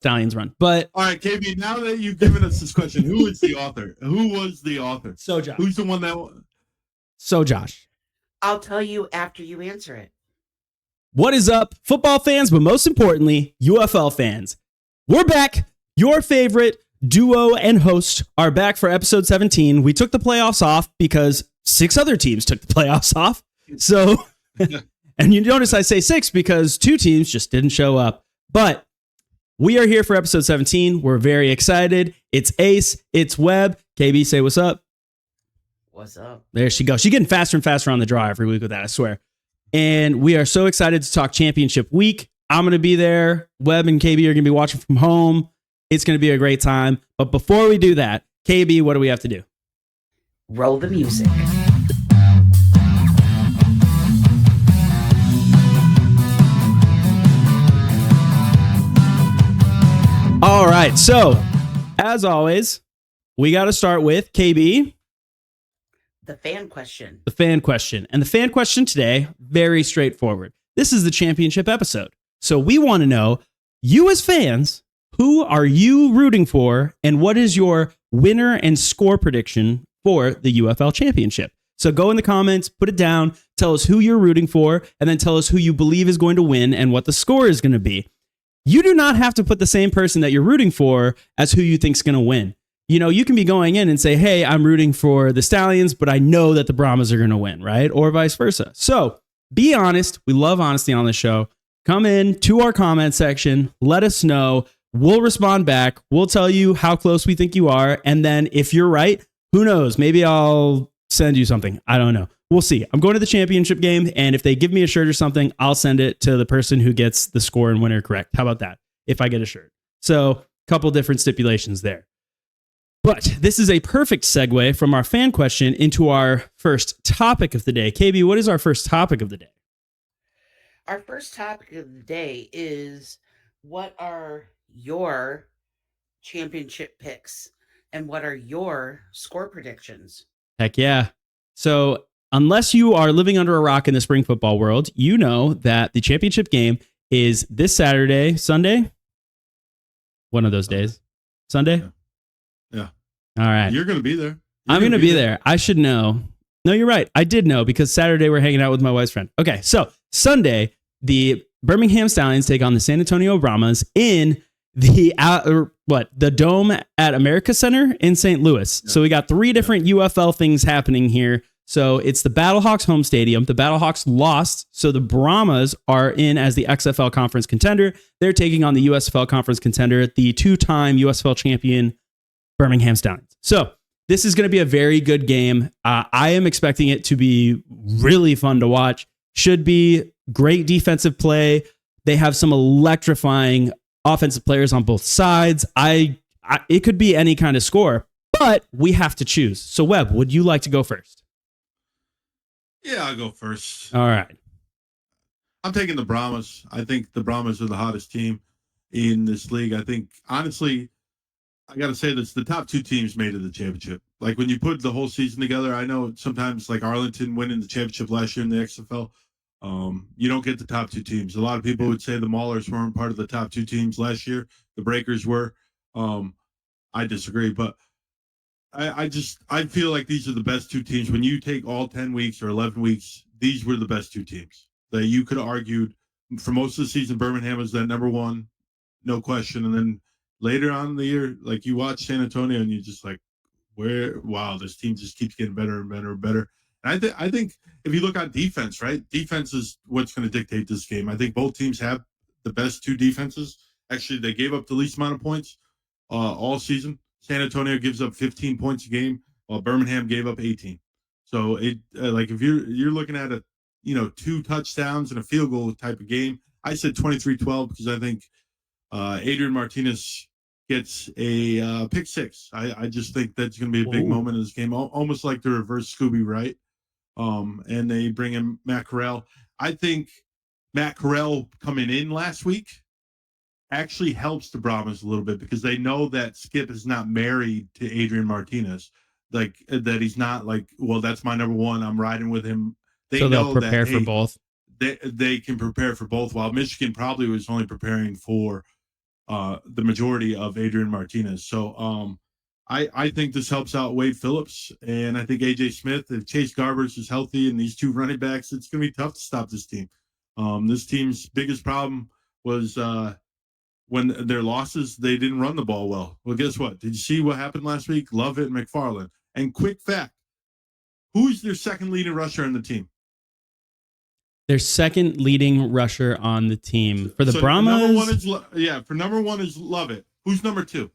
Stallions run. But all right, KB, now that you've given us this question, who is the author? Who was the author? So Josh. Who's the one that... So Josh. I'll tell you after you answer it. What is up, football fans, but most importantly, UFL fans? We're back. Your favorite duo and host are back for episode 17. We took the playoffs off because 6 other teams took the playoffs off. So, and you notice I say 6 because 2 teams just didn't show up. But we are here for episode 17. We're very excited. It's Ace. It's Webb. KB, say what's up. What's up? There she goes. She's getting faster and faster on the draw every week with that, I swear. And we are so excited to talk championship week. I'm going to be there. Webb and KB are going to be watching from home. It's going to be a great time. But before we do that, KB, what do we have to do? Roll the music. All right. So, as always, we got to start with KB. The fan question. The fan question. And the fan question today, very straightforward. This is the championship episode. So we want to know, you as fans, who are you rooting for? And what is your winner and score prediction for the UFL championship? So go in the comments, put it down, tell us who you're rooting for, and then tell us who you believe is going to win and what the score is going to be. You do not have to put the same person that you're rooting for as who you think is going to win. You know, you can be going in and say, hey, I'm rooting for the Stallions, but I know that the Brahmas are going to win, right? Or vice versa. So be honest. We love honesty on the show. Come in to our comment section. Let us know. We'll respond back. We'll tell you how close we think you are. And then if you're right, who knows? Maybe I'll send you something. I don't know. We'll see. I'm going to the championship game. And if they give me a shirt or something, I'll send it to the person who gets the score and winner correct. How about that? If I get a shirt. So a couple different stipulations there. But this is a perfect segue from our fan question into our first topic of the day. KB, what is our first topic of the day? Our first topic of the day is, what are your championship picks and what are your score predictions? Heck yeah. So unless you are living under a rock in the spring football world, you know that the championship game is this Saturday, Sunday. One of those days. Sunday? Yeah. All right. You're going to be there. I'm going to be there. I should know. No, you're right. I did know because Saturday we're hanging out with my wife's friend. Okay. So Sunday, the Birmingham Stallions take on the San Antonio Brahmas in the Dome at America Center in St. Louis. Yeah. So we got 3 different UFL things happening here. So it's the Battlehawks home stadium. The Battlehawks lost, so the Brahmas are in as the XFL conference contender. They're taking on the USFL conference contender, the 2-time USFL champion Birmingham Stallions. So this is going to be a very good game. I am expecting it to be really fun to watch. Should be great defensive play. They have some electrifying offensive players on both sides. It could be any kind of score, but we have to choose. So Webb, would you like to go first? Yeah, I'll go first. All right. I'm taking the Brahmas. I think the Brahmas are the hottest team in this league. I think, honestly, I got to say this, the top 2 teams made it the championship. Like, when you put the whole season together, I know sometimes, like Arlington winning the championship last year in the XFL, you don't get the top 2 teams. A lot of people would say the Maulers weren't part of the top 2 teams last year. The Breakers were. I disagree, but I feel like these are the best 2 teams. When you take all 10 weeks or 11 weeks, these were the best 2 teams that you could have argued for most of the season. Birmingham was that number 1, no question. And then later on in the year, like, you watch San Antonio and you're just like, wow, this team just keeps getting better and better and better. And I think if you look on defense, right, defense is what's going to dictate this game. I think both teams have the best 2 defenses. Actually, they gave up the least amount of points all season. San Antonio gives up 15 points a game, while Birmingham gave up 18. So like, if you're looking at 2 touchdowns and a field goal type of game, I said 23-12 because I think Adrian Martinez gets a pick 6. I just think that's going to be a big moment in this game, almost like the reverse Scooby Wright. And they bring in Matt Corral. I think Matt Corral coming in last week actually helps the Brahmas a little bit because they know that Skip is not married to Adrian Martinez. Like, that he's not like, well, that's my number 1. I'm riding with him. They so know they'll prepare for both. They can prepare for both, while Michigan probably was only preparing for the majority of Adrian Martinez. So I think this helps out Wade Phillips, and I think AJ Smith. If Chase Garbers is healthy and these two running backs, it's going to be tough to stop this team. This team's biggest problem was when their losses, they didn't run the ball well. Well, guess what? Did you see what happened last week? Lovett and McFarland. And quick fact, who's their second leading rusher on the team? Their second leading rusher on the team. For the Brahmas? For number one is Lovett. Who's number two?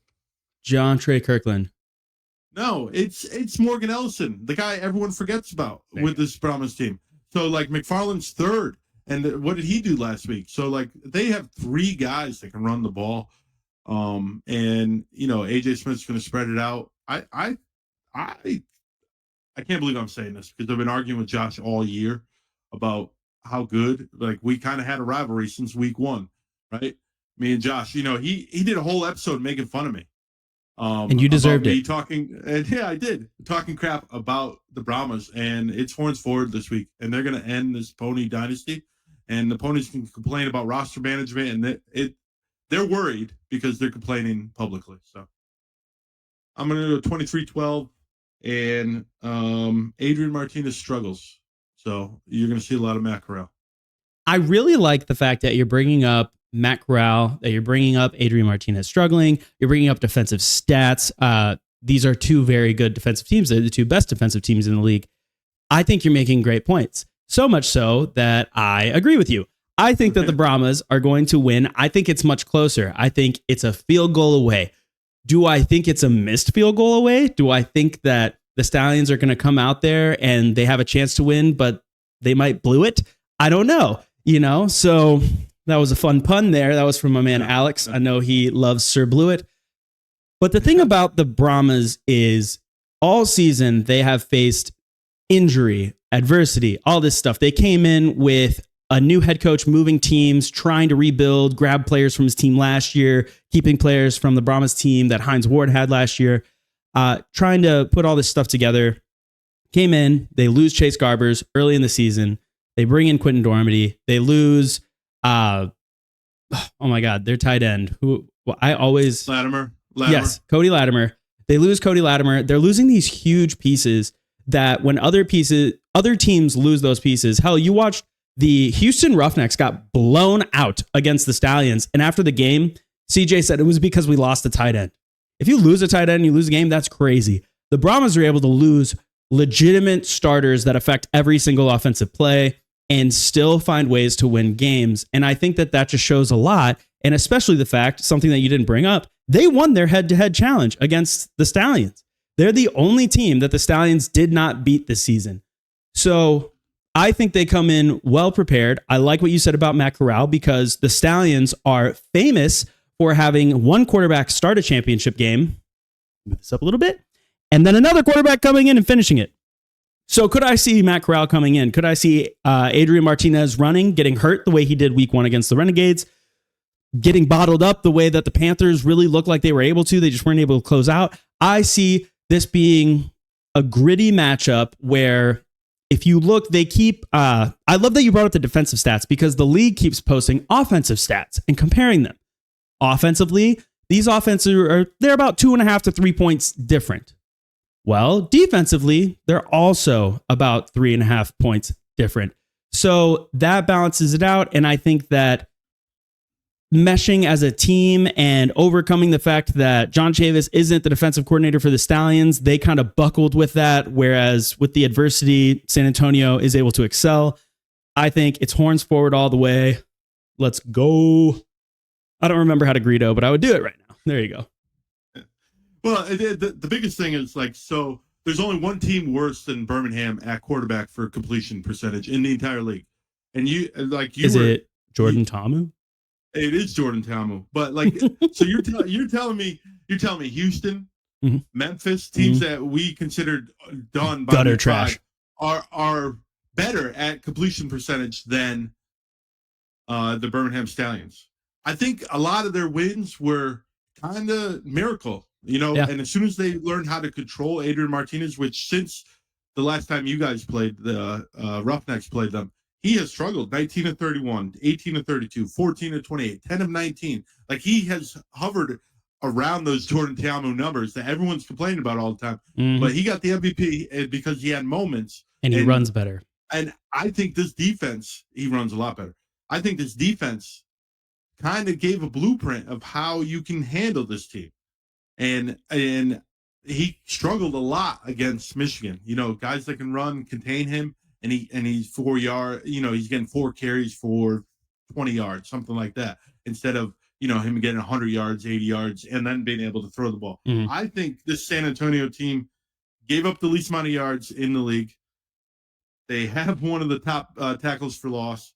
John Trey Kirkland. No, it's Morgan Ellison, the guy everyone forgets about with this Brahmas team. So, like, McFarland's third. And what did he do last week? So, like, they have three guys that can run the ball. And, you know, AJ Smith's going to spread it out. I can't believe I'm saying this because I've been arguing with Josh all year about how good, like, we kind of had a rivalry since week one, right? Me and Josh, you know, he did a whole episode making fun of me. And you deserved it. Yeah, I did. Talking crap about the Brahmas, and it's horns forward this week. And they're going to end this pony dynasty. And the ponies can complain about roster management, and they're worried because they're complaining publicly. So I'm going to go 23-12, and Adrian Martinez struggles. So you're going to see a lot of Matt Corral. I really like the fact that you're bringing up Matt Corral, that you're bringing up Adrian Martinez struggling. You're bringing up defensive stats. These are two very good defensive teams. They're the two best defensive teams in the league. I think you're making great points. So much so that I agree with you. I think that the Brahmas are going to win. I think it's much closer. I think it's a field goal away. Do I think it's a missed field goal away? Do I think that the Stallions are going to come out there and they have a chance to win, but they might blew it? I don't know. You know, so that was a fun pun there. That was from my man Alex. I know he loves Sir Blewett. But the thing about the Brahmas is all season they have faced injury, adversity, all this stuff. They came in with a new head coach, moving teams, trying to rebuild, grab players from his team last year, keeping players from the Brahmas team that Hines Ward had last year, trying to put all this stuff together. Came in, they lose Chase Garbers early in the season. They bring in Quentin Dormady. They lose, oh my God, their tight end. Latimer. Yes, Cody Latimer. They lose Cody Latimer. They're losing these huge pieces that when other teams lose those pieces, hell, you watched the Houston Roughnecks got blown out against the Stallions. And after the game, CJ said it was because we lost a tight end. If you lose a tight end and you lose a game, that's crazy. The Brahmas are able to lose legitimate starters that affect every single offensive play and still find ways to win games. And I think that just shows a lot. And especially the fact, something that you didn't bring up, they won their head-to-head challenge against the Stallions. They're the only team that the Stallions did not beat this season. So I think they come in well prepared. I like what you said about Matt Corral because the Stallions are famous for having one quarterback start a championship game, move this up a little bit, and then another quarterback coming in and finishing it. So could I see Matt Corral coming in? Could I see Adrian Martinez running, getting hurt the way he did week one against the Renegades, getting bottled up the way that the Panthers really looked like they were able to? They just weren't able to close out. I see this being a gritty matchup where if you look, they keep, I love that you brought up the defensive stats because the league keeps posting offensive stats and comparing them. Offensively, these offenses they're about 2.5 to 3 points different. Well, defensively, they're also about 3.5 points different. So that balances it out. And I think that meshing as a team and overcoming the fact that John Chavis isn't the defensive coordinator for the Stallions, they kind of buckled with that. Whereas with the adversity, San Antonio is able to excel. I think it's horns forward all the way. Let's go. I don't remember how to Greedo, but I would do it right now. There you go. Well, the biggest thing is so there's only one team worse than Birmingham at quarterback for completion percentage in the entire league. And is it Jordan Ta'amu? It is Jordan Ta'amu, but so you're telling me Houston, mm-hmm. Memphis, teams mm-hmm. that we considered done by gutter trash are better at completion percentage than the Birmingham Stallions. I think a lot of their wins were kind of miracle, yeah. And as soon as they learned how to control Adrian Martinez, which since the last time you guys played, the Roughnecks played them, he has struggled. 19 of 31, 18 of 32, 14 of 28, 10 of 19. Like he has hovered around those Jordan Ta'amu numbers that everyone's complaining about all the time. Mhm. But he got the MVP because he had moments. And he runs better. And I think this defense, he runs a lot better. I think this defense kind of gave a blueprint of how you can handle this team. And he struggled a lot against Michigan. You know, guys that can run, contain him, and he's 4 yards, you know, he's getting 4 carries for 20 yards, something like that, instead of, you know, him getting 100 yards, 80 yards, and then being able to throw the ball. Mhm. I think this San Antonio team gave up the least amount of yards in the league. They have one of the top tackles for loss.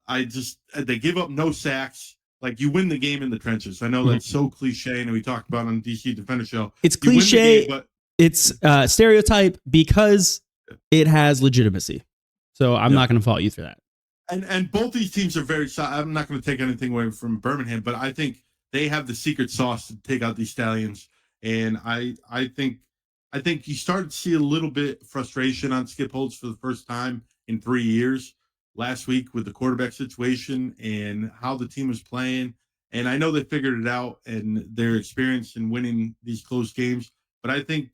They give up no sacks. Like, you win the game in the trenches. I know that's so cliche, and we talked about on DC Defender Show. It's cliche. Game, but it's stereotype because it has legitimacy. So I'm not going to fault you for that. And both these teams are very solid. I'm not going to take anything away from Birmingham, but I think they have the secret sauce to take out these Stallions. And I think you started to see a little bit frustration on Skip Holtz for the first time in 3 years last week with the quarterback situation and how the team was playing. And I know they figured it out and they're experienced in winning these close games. But I think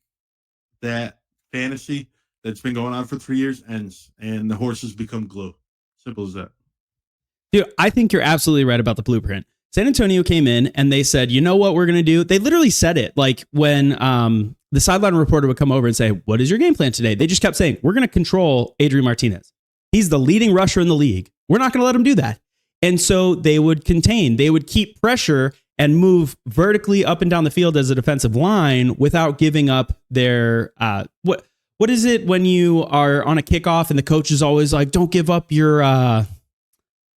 that fantasy that's been going on for 3 years ends and the horses become glue. Simple as that. Dude, I think you're absolutely right about the blueprint. San Antonio came in and they said, you know what we're going to do? They literally said it. Like when the sideline reporter would come over and say, what is your game plan today? They just kept saying, we're going to control Adrian Martinez. He's the leading rusher in the league. We're not going to let him do that. And so they would contain, they would keep pressure and move vertically up and down the field as a defensive line without giving up their, what is it when you are on a kickoff and the coach is always like, don't give up your, not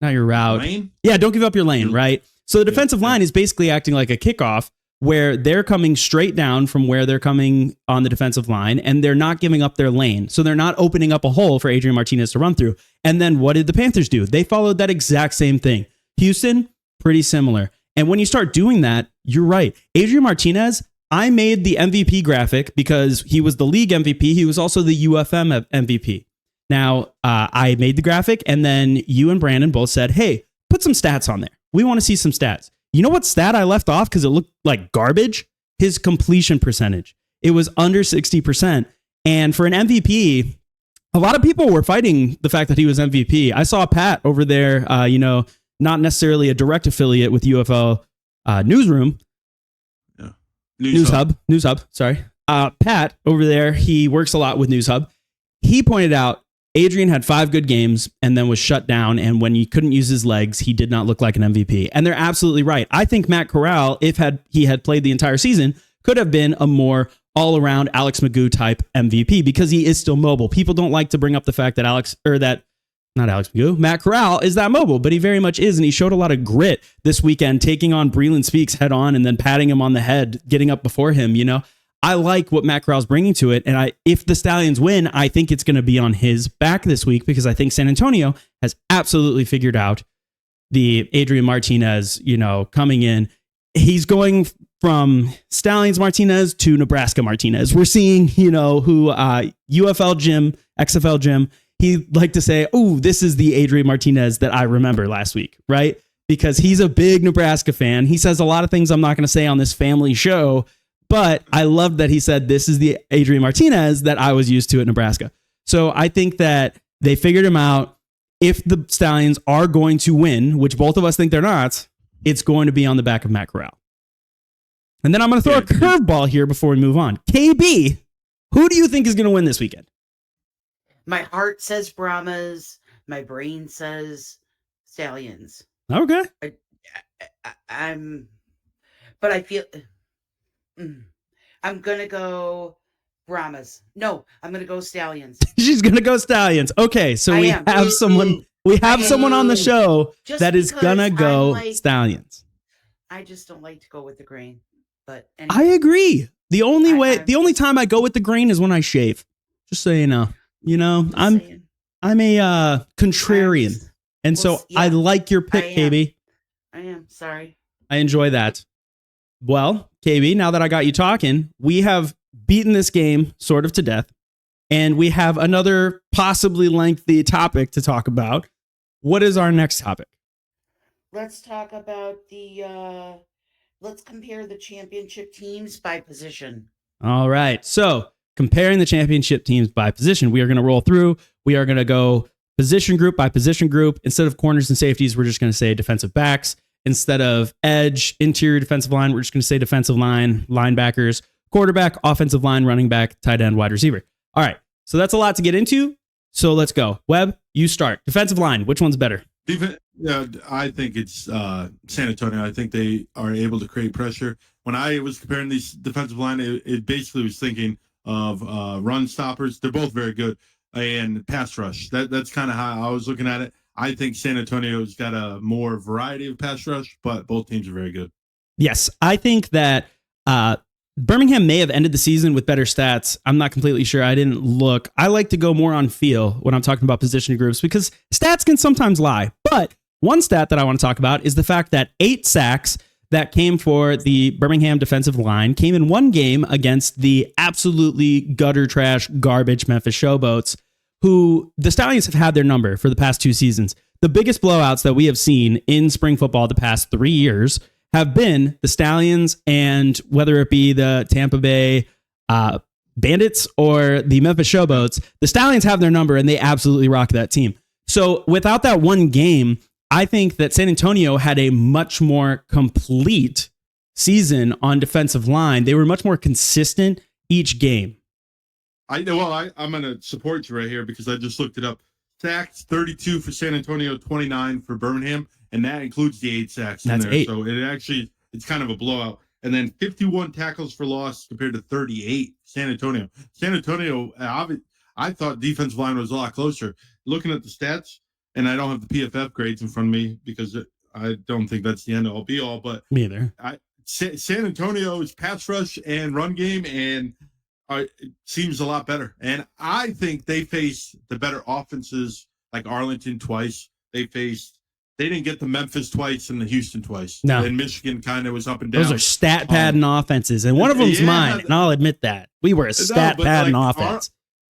your route. Lane? Yeah, don't give up your lane, right? So the defensive line is basically acting like a kickoff where they're coming straight down from where they're coming on the defensive line and they're not giving up their lane. So they're not opening up a hole for Adrian Martinez to run through. And then what did the Panthers do? They followed that exact same thing. Houston, pretty similar. And when you start doing that, you're right. Adrian Martinez, I made the MVP graphic because he was the league MVP. He was also the UFM MVP. Now, I made the graphic and then you and Brandon both said, hey, put some stats on there. We want to see some stats. You know what stat I left off because it looked like garbage? His completion percentage. It was under 60%. And for an MVP, a lot of people were fighting the fact that he was MVP. I saw Pat over there, not necessarily a direct affiliate with UFL Newsroom. Yeah. News Hub. Sorry. Pat over there, he works a lot with News Hub. He pointed out Adrian had 5 good games and then was shut down. And when he couldn't use his legs, he did not look like an MVP. And they're absolutely right. I think Matt Corral, if he had played the entire season, could have been a more all-around Alex Magoo type MVP because he is still mobile. People don't like to bring up the fact that Matt Corral is that mobile, but he very much is. And he showed a lot of grit this weekend, taking on Breland Speaks head on and then patting him on the head, getting up before him, I like what Matt Corral's bringing to it. And if the Stallions win, I think it's going to be on his back this week because I think San Antonio has absolutely figured out the Adrian Martinez, coming in. He's going from Stallions Martinez to Nebraska Martinez. We're seeing, who UFL Jim, XFL Jim, he like to say, oh, this is the Adrian Martinez that I remember last week, right? Because he's a big Nebraska fan. He says a lot of things I'm not going to say on this family show. But I love that he said, this is the Adrian Martinez that I was used to at Nebraska. So I think that they figured him out. If the Stallions are going to win, which both of us think they're not, it's going to be on the back of Matt Corral. And then I'm going to throw a curveball here before we move on. KB, who do you think is going to win this weekend? My heart says Brahmas. My brain says Stallions. Okay. But I feel... I'm going to go Brahmas. No, I'm going to go Stallions. She's going to go Stallions. Okay, so we have someone on the show that is going to go Stallions. I just don't like to go with the grain. But anyway, I agree. The only time I go with the grain is when I shave. Just so you know. I'm a contrarian. And so I like your pick, KB. I am. Sorry. I enjoy that. Well, KB, now that I got you talking, we have beaten this game sort of to death. and we have another possibly lengthy topic to talk about. What is our next topic? Let's talk about let's compare the championship teams by position. All right. So comparing the championship teams by position, we are going to roll through. We are going to go position group by position group. Instead of corners and safeties, we're just going to say defensive backs. Instead of edge, interior defensive line, we're just going to say defensive line, linebackers, quarterback, offensive line, running back, tight end, wide receiver. All right. So that's a lot to get into. So let's go. Webb, you start. Defensive line, which one's better? I think it's San Antonio. I think they are able to create pressure. When I was comparing these defensive line, it basically was thinking of run stoppers. They're both very good. And pass rush. That's kind of how I was looking at it. I think San Antonio's got a more variety of pass rush, but both teams are very good. Yes, I think that Birmingham may have ended the season with better stats. I'm not completely sure. I didn't look. I like to go more on feel when I'm talking about position groups because stats can sometimes lie. But one stat that I want to talk about is the fact that 8 sacks that came for the Birmingham defensive line came in one game against the absolutely gutter trash garbage Memphis Showboats, who the Stallions have had their number for the past 2 seasons. The biggest blowouts that we have seen in spring football the past 3 years have been the Stallions, and whether it be the Tampa Bay Bandits or the Memphis Showboats, the Stallions have their number and they absolutely rock that team. So without that one game, I think that San Antonio had a much more complete season on defensive line. They were much more consistent each game. I'm going to support you right here because I just looked it up. Sacks 32 for San Antonio, 29 for Birmingham, and that includes the 8 sacks in there. 8. So it's kind of a blowout. And then 51 tackles for loss compared to 38 San Antonio. San Antonio, I thought defensive line was a lot closer. Looking at the stats, and I don't have the PFF grades in front of me because I don't think that's the end all be all. But me either. San Antonio's pass rush and run game it seems a lot better. And I think they face the better offenses like Arlington twice. They didn't get the Memphis twice and the Houston twice. No. And Michigan kind of was up and down. Those are stat padding offenses. And one of them's mine, and I'll admit that. We were a stat padding offense.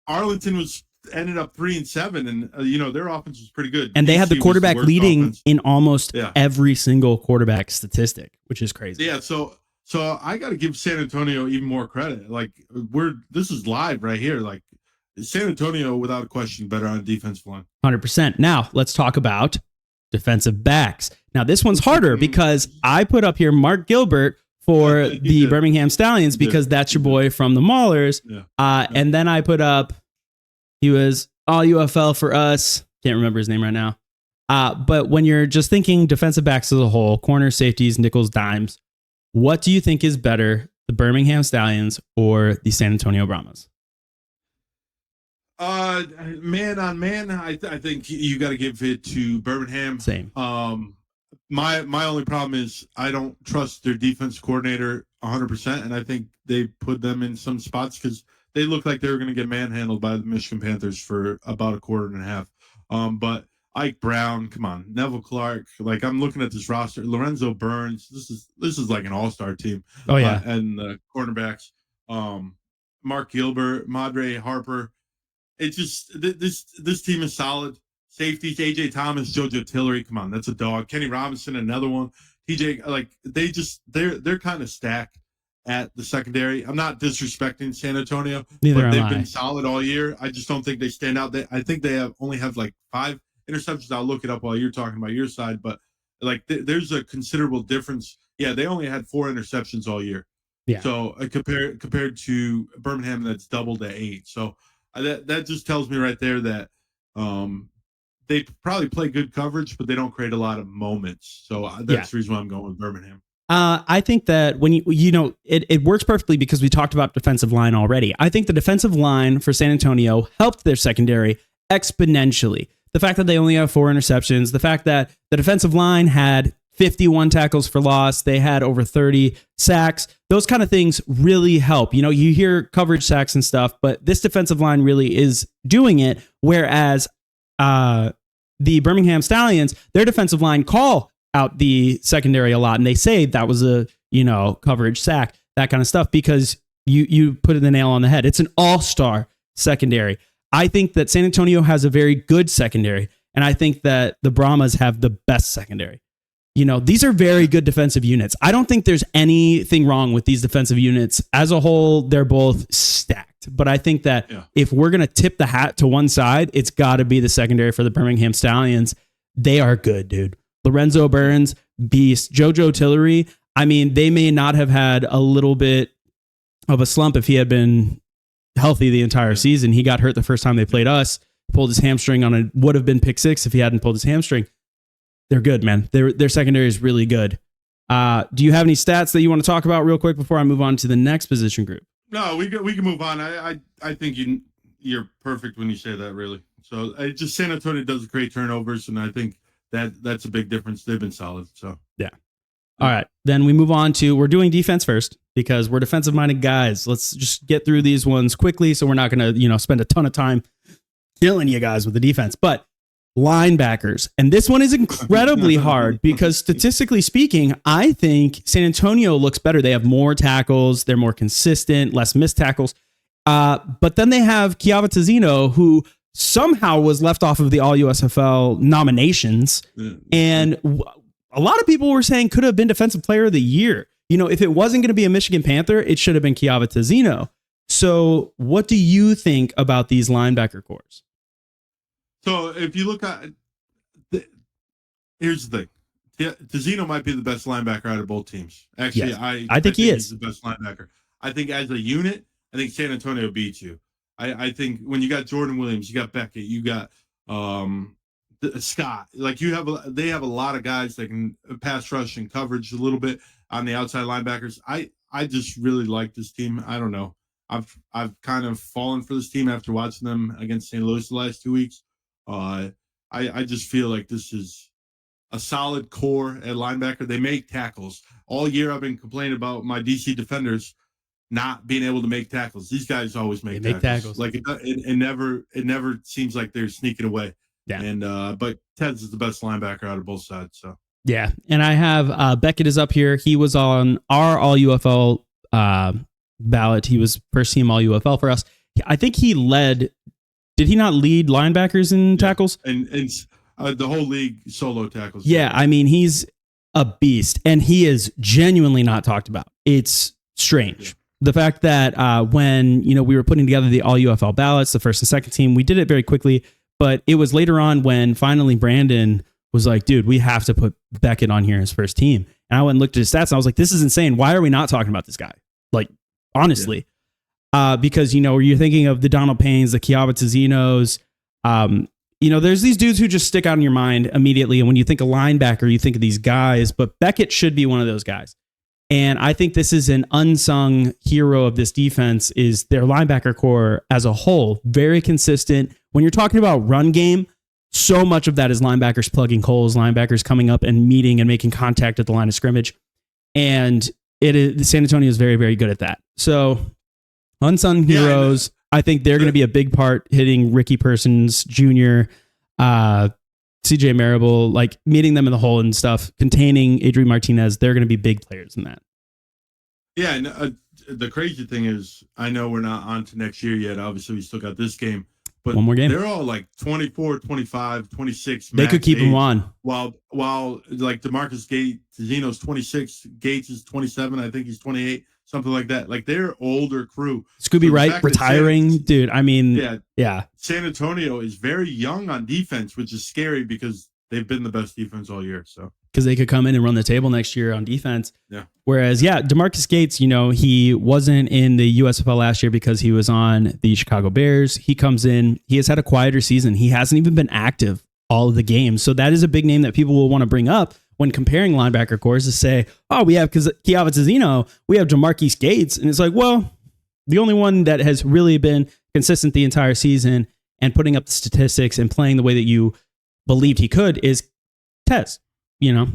Arlington ended up 3-7, and their offense was pretty good. And they had the quarterback leading in almost every single quarterback statistic, which is crazy. Yeah, so I got to give San Antonio even more credit. Like this is live right here. Like San Antonio, without a question, better on defensive line. 100%. Now let's talk about defensive backs. Now this one's harder because I put up here Mark Gilbert for the Birmingham Stallions because that's your boy from the Maulers. And then I put up, he was all UFL for us. Can't remember his name right now. But when you're just thinking defensive backs as a whole, corners, safeties, nickels, dimes, what do you think is better, the Birmingham Stallions or the San Antonio Brahmas? Man on man, I think you got to give it to Birmingham. Same. My only problem is I don't trust their defense coordinator 100%, and I think they put them in some spots because they look like they were going to get manhandled by the Michigan Panthers for about a quarter and a half. But Ike Brown, come on, Neville Clark. Like I'm looking at this roster, Lorenzo Burns. This is like an all-star team. Oh yeah, and the cornerbacks, Mark Gilbert, Madre Harper. It's just this team is solid. Safeties, AJ Thomas, JoJo Tillery. Come on, that's a dog. Kenny Robinson, another one. TJ, like they're kind of stacked at the secondary. I'm not disrespecting San Antonio, but they've been solid all year. I just don't think they stand out. I think they only have like 5 interceptions. I'll look it up while you're talking about your side, but like there's a considerable difference. Yeah, they only had 4 interceptions all year. Yeah. So compared to Birmingham, that's doubled to 8. So that just tells me right there that they probably play good coverage, but they don't create a lot of moments. So that's the reason why I'm going with Birmingham. I think that when it works perfectly because we talked about defensive line already. I think the defensive line for San Antonio helped their secondary exponentially. The fact that they only have 4 interceptions, the fact that the defensive line had 51 tackles for loss, they had over 30 sacks. Those kind of things really help. You hear coverage sacks and stuff, but this defensive line really is doing it. Whereas the Birmingham Stallions, their defensive line call out the secondary a lot, and they say that was a coverage sack, that kind of stuff, because you put the nail on the head. It's an all-star secondary. I think that San Antonio has a very good secondary, and I think that the Brahmas have the best secondary. You know, these are very good defensive units. I don't think there's anything wrong with these defensive units. As a whole, they're both stacked. But I think that if we're going to tip the hat to one side, it's got to be the secondary for the Birmingham Stallions. They are good, dude. Lorenzo Burns, beast. JoJo Tillery, I mean, they may not have had a little bit of a slump if he had been healthy the entire season. He got hurt the first time they played us, pulled his hamstring on a would have been pick 6 if he hadn't pulled his hamstring. They're good, man. Their secondary is really good. Do you have any stats that you want to talk about real quick before I move on to the next position group? No, we can move on. I think you're perfect when you say that, really. So just San Antonio does great turnovers, and I think that's a big difference. They've been solid. So yeah. All right, then we move on to, we're doing defense first because we're defensive-minded guys. Let's just get through these ones quickly, so we're not going to spend a ton of time killing you guys with the defense. But linebackers, and this one is incredibly hard because statistically speaking, I think San Antonio looks better. They have more tackles, they're more consistent, less missed tackles. But then they have Kiava Tizino, who somehow was left off of the All USFL nominations, and a lot of people were saying could have been Defensive Player of the Year. You know, if it wasn't going to be a Michigan Panther, it should have been Kiava Tizino. So what do you think about these linebacker cores? So if you look at, here's the thing. Tizino might be the best linebacker out of both teams. Actually, yes, I think he is he's the best linebacker. I think as a unit, I think San Antonio beats you. I think when you got Jordan Williams, you got Beckett, you got Scott. Like they have a lot of guys that can pass rush and coverage a little bit on the outside linebackers. I just really like this team. I don't know. I've kind of fallen for this team after watching them against St. Louis the last 2 weeks. I just feel like this is a solid core at linebacker. They make tackles. All year I've been complaining about my DC defenders not being able to make tackles. These guys always make tackles. Like it never seems like they're sneaking away. Yeah. And but Ted's is the best linebacker out of both sides. So yeah, and I have Beckett is up here. He was on our All UFL ballot. He was first team All UFL for us. I think he led. Did he not lead linebackers in tackles? And the whole league solo tackles. Yeah, I mean, he's a beast, and he is genuinely not talked about. It's strange. Yeah. The fact that when we were putting together the All UFL ballots, the first and second team, we did it very quickly, but it was later on when finally Brandon was like, dude, we have to put Beckett on here as first team. And I went and looked at his stats, and I was like, this is insane. Why are we not talking about this guy? Like, honestly. Yeah. Because, you're thinking of the Donald Paynes, the Kiava Tizinos. There's these dudes who just stick out in your mind immediately. And when you think of linebacker, you think of these guys. But Beckett should be one of those guys. And I think this is an unsung hero of this defense, is their linebacker core as a whole. Very consistent. When you're talking about run game, so much of that is linebackers plugging holes, linebackers coming up and meeting and making contact at the line of scrimmage. And San Antonio is very, very good at that. So unsung heroes, I think they're going to be a big part hitting Ricky Persons Jr., CJ Marable, like meeting them in the hole and stuff, containing Adrian Martinez. They're going to be big players in that. Yeah. And the crazy thing is, I know we're not on to next year yet. Obviously, we still got this game. But one more game. They're all like 24, 25, 26. They could keep them on. While like DeMarcus Zeno's 26, Gates is 27. I think he's 28, something like that. Like they're older crew. Scooby Wright retiring, dude. I mean, yeah. San Antonio is very young on defense, which is scary because they've been the best defense all year. So because they could come in and run the table next year on defense. Yeah. Whereas, DeMarcus Gates, he wasn't in the USFL last year because he was on the Chicago Bears. He comes in. He has had a quieter season. He hasn't even been active all of the games. So that is a big name that people will want to bring up when comparing linebacker cores to say, oh, we have Kiava Tizino, we have DeMarcus Gates. And it's like, well, the only one that has really been consistent the entire season and putting up the statistics and playing the way that you believed he could is Tez.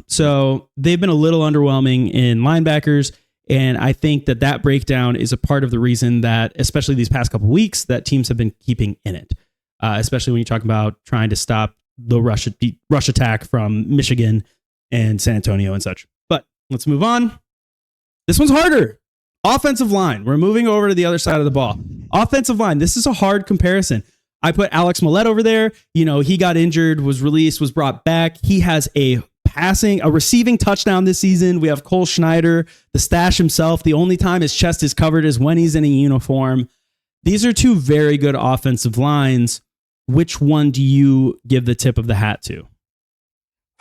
So they've been a little underwhelming in linebackers. And I think that breakdown is a part of the reason that, especially these past couple of weeks, that teams have been keeping in it, especially when you talk about trying to stop the rush attack from Michigan and San Antonio and such. But let's move on. This one's harder. Offensive line. We're moving over to the other side of the ball. Offensive line. This is a hard comparison. I put Alex Millette over there. He got injured, was released, was brought back. He has a receiving touchdown this season. We have Cole Schneider, the stash himself. The only time his chest is covered is when he's in a uniform. These are two very good offensive lines. Which one do you give the tip of the hat to?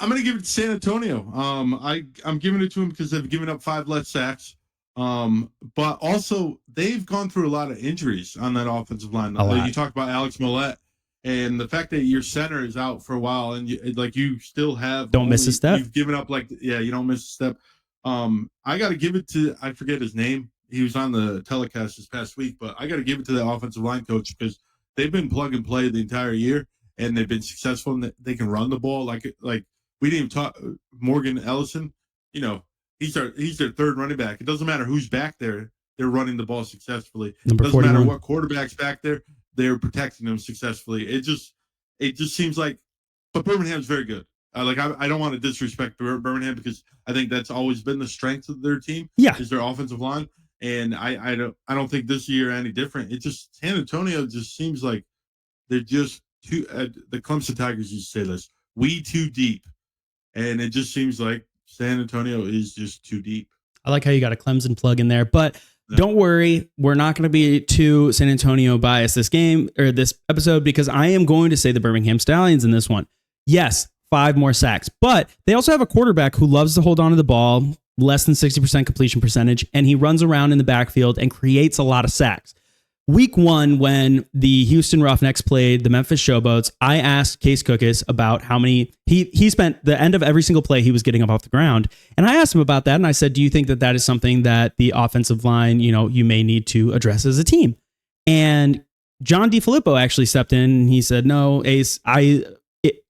I'm going to give it to San Antonio. I'm giving it to them because they've given up 5 less sacks. But also they've gone through a lot of injuries on that offensive line. You talked about Alex Millette and the fact that your center is out for a while and you still have miss a step. You've given up you don't miss a step. I got to give it to, I forget his name. He was on the telecast this past week, but I got to give it to the offensive line coach because they've been plug and play the entire year and they've been successful and they can run the ball. Like we didn't even talk Morgan Ellison, he's their third running back. It doesn't matter who's back there. They're running the ball successfully. It doesn't matter what quarterback's back there. They're protecting them successfully. It just seems like, but Birmingham's very good. I don't want to disrespect Birmingham because I think that's always been the strength of their team. Yeah, is their offensive line, and I don't think this year any different. It just San Antonio just seems like they're just too. The Clemson Tigers used to say this: "We too deep," and it just seems like San Antonio is just too deep. I like how you got a Clemson plug in there, but don't worry, we're not going to be too San Antonio biased this game or this episode because I am going to say the Birmingham Stallions in this one. Yes, 5 more sacks, but they also have a quarterback who loves to hold on to the ball, less than 60% completion percentage, and he runs around in the backfield and creates a lot of sacks. Week 1, when the Houston Roughnecks played the Memphis Showboats, I asked Case Cookus about how many he spent the end of every single play he was getting up off the ground. And I asked him about that. And I said, do you think that is something that the offensive line, you may need to address as a team? And John DiFilippo actually stepped in and he said, no, Ace, I've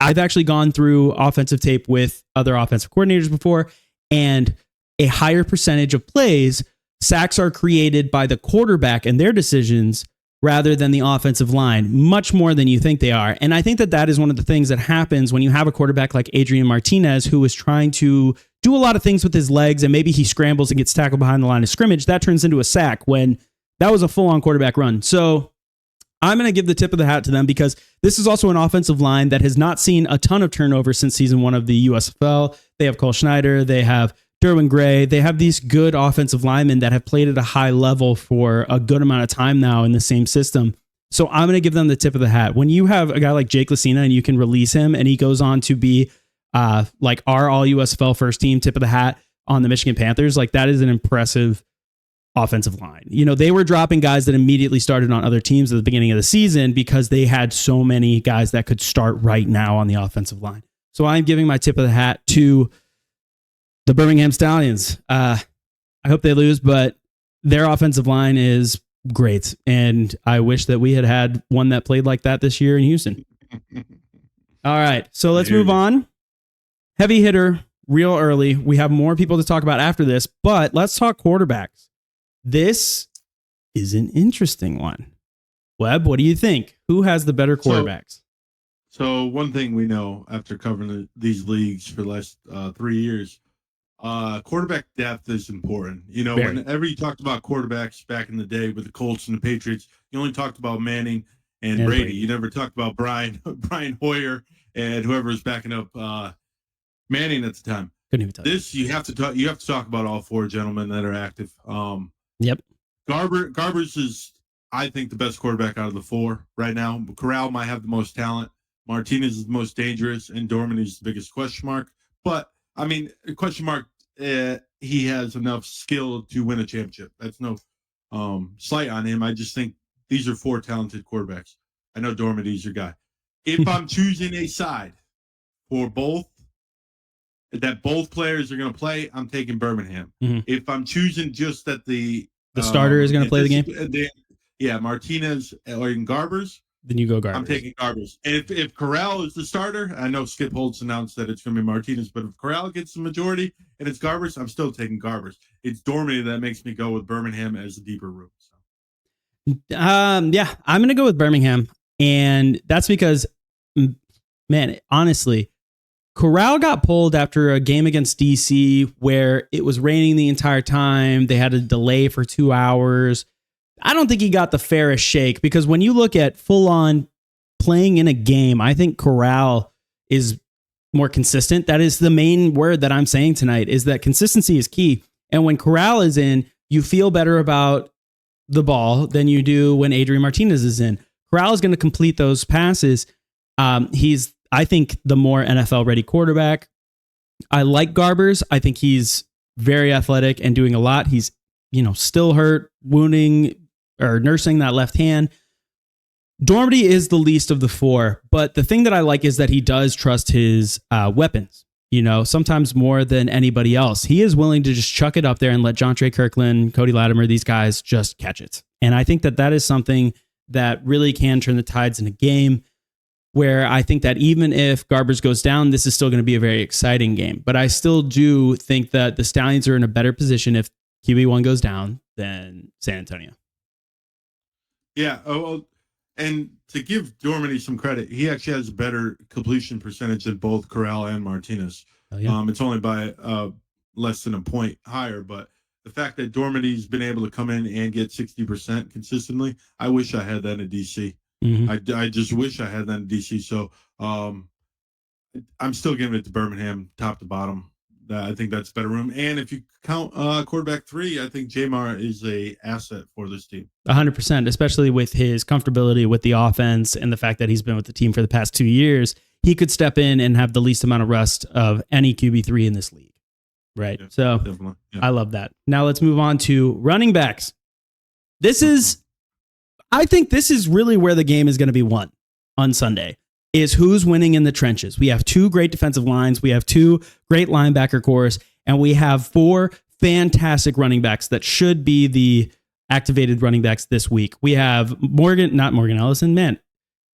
actually gone through offensive tape with other offensive coordinators before, and a higher percentage of plays, sacks are created by the quarterback and their decisions rather than the offensive line, much more than you think they are. And I think that is one of the things that happens when you have a quarterback like Adrian Martinez, who is trying to do a lot of things with his legs, and maybe he scrambles and gets tackled behind the line of scrimmage. That turns into a sack when that was a full-on quarterback run. So I'm going to give the tip of the hat to them because this is also an offensive line that has not seen a ton of turnover since season 1 of the USFL. They have Cole Schneider. They have Derwin Gray. They have these good offensive linemen that have played at a high level for a good amount of time now in the same system. So I'm going to give them the tip of the hat. When you have a guy like Jake Lucina and you can release him and he goes on to be like our all USFL first team tip of the hat on the Michigan Panthers, like that is an impressive offensive line. They were dropping guys that immediately started on other teams at the beginning of the season because they had so many guys that could start right now on the offensive line. So I'm giving my tip of the hat to the Birmingham Stallions. I hope they lose, but their offensive line is great. And I wish that we had one that played like that this year in Houston. All right. So let's move on. Heavy hitter, real early. We have more people to talk about after this, but let's talk quarterbacks. This is an interesting one. Webb, what do you think? Who has the better quarterbacks? So one thing we know after covering these leagues for the last 3 years, quarterback depth is important. Whenever you talked about quarterbacks back in the day with the Colts and the Patriots, you only talked about Manning and Brady. You never talked about Brian Hoyer and whoever was backing up Manning at the time. Couldn't even tell this. You have to talk. You have to talk about all 4 gentlemen that are active. Yep. Garbers is, I think, the best quarterback out of the 4 right now. Corral might have the most talent. Martinez is the most dangerous, and Dorman is the biggest question mark. But I mean, question mark. He has enough skill to win a championship. That's no slight on him. I just think these are 4 talented quarterbacks. I know Dorman's your guy. If I'm choosing a side for both players are going to play, I'm taking Birmingham. Mm-hmm. If I'm choosing just that the starter is going to play the game, Martinez or Garbers, then you go Garbers. I'm taking Garbers. If Corral is the starter, I know Skip Holtz announced that it's going to be Martinez, but if Corral gets the majority and it's Garbers, I'm still taking Garbers. It's Dormany that makes me go with Birmingham as a deeper route. So. I'm going to go with Birmingham, and that's because, man, honestly, Corral got pulled after a game against DC where it was raining the entire time. They had a delay for 2 hours. I don't think he got the fairest shake, because when you look at full on playing in a game, I think Corral is more consistent. That is the main word that I'm saying tonight, is that consistency is key. And when Corral is in, you feel better about the ball than you do when Adrian Martinez is in. Corral is going to complete those passes. He's, I think, the more NFL ready quarterback. I like Garbers. I think he's very athletic and doing a lot. He's, still hurt, wounding or nursing that left hand. Dormady is the least of the four, but the thing that I like is that he does trust his weapons, sometimes more than anybody else. He is willing to just chuck it up there and let Jontre Kirkland, Cody Latimer, these guys just catch it. And I think that is something that really can turn the tides in a game, where I think that even if Garbers goes down, this is still going to be a very exciting game. But I still do think that the Stallions are in a better position if QB1 goes down than San Antonio. Yeah. And to give Dormady some credit, he actually has a better completion percentage than both Corral and Martinez. Oh, yeah. It's only by less than a point higher, but the fact that Dormady's been able to come in and get 60% consistently, I wish I had that in DC. Mm-hmm. I just wish I had that in DC. So I'm still giving it to Birmingham, top to bottom. I think that's better room. And if you count quarterback 3, I think Jamar is a asset for this team. 100%, especially with his comfortability with the offense and the fact that he's been with the team for the past 2 years. He could step in and have the least amount of rust of any QB3 in this league. Right. Yeah, so definitely. Yeah. I love that. Now let's move on to running backs. I think this is really where the game is going to be won on Sunday, is who's winning in the trenches. We have 2 great defensive lines. We have 2 great linebacker cores, and we have 4 fantastic running backs that should be the activated running backs this week. We have not Morgan Ellison. Man,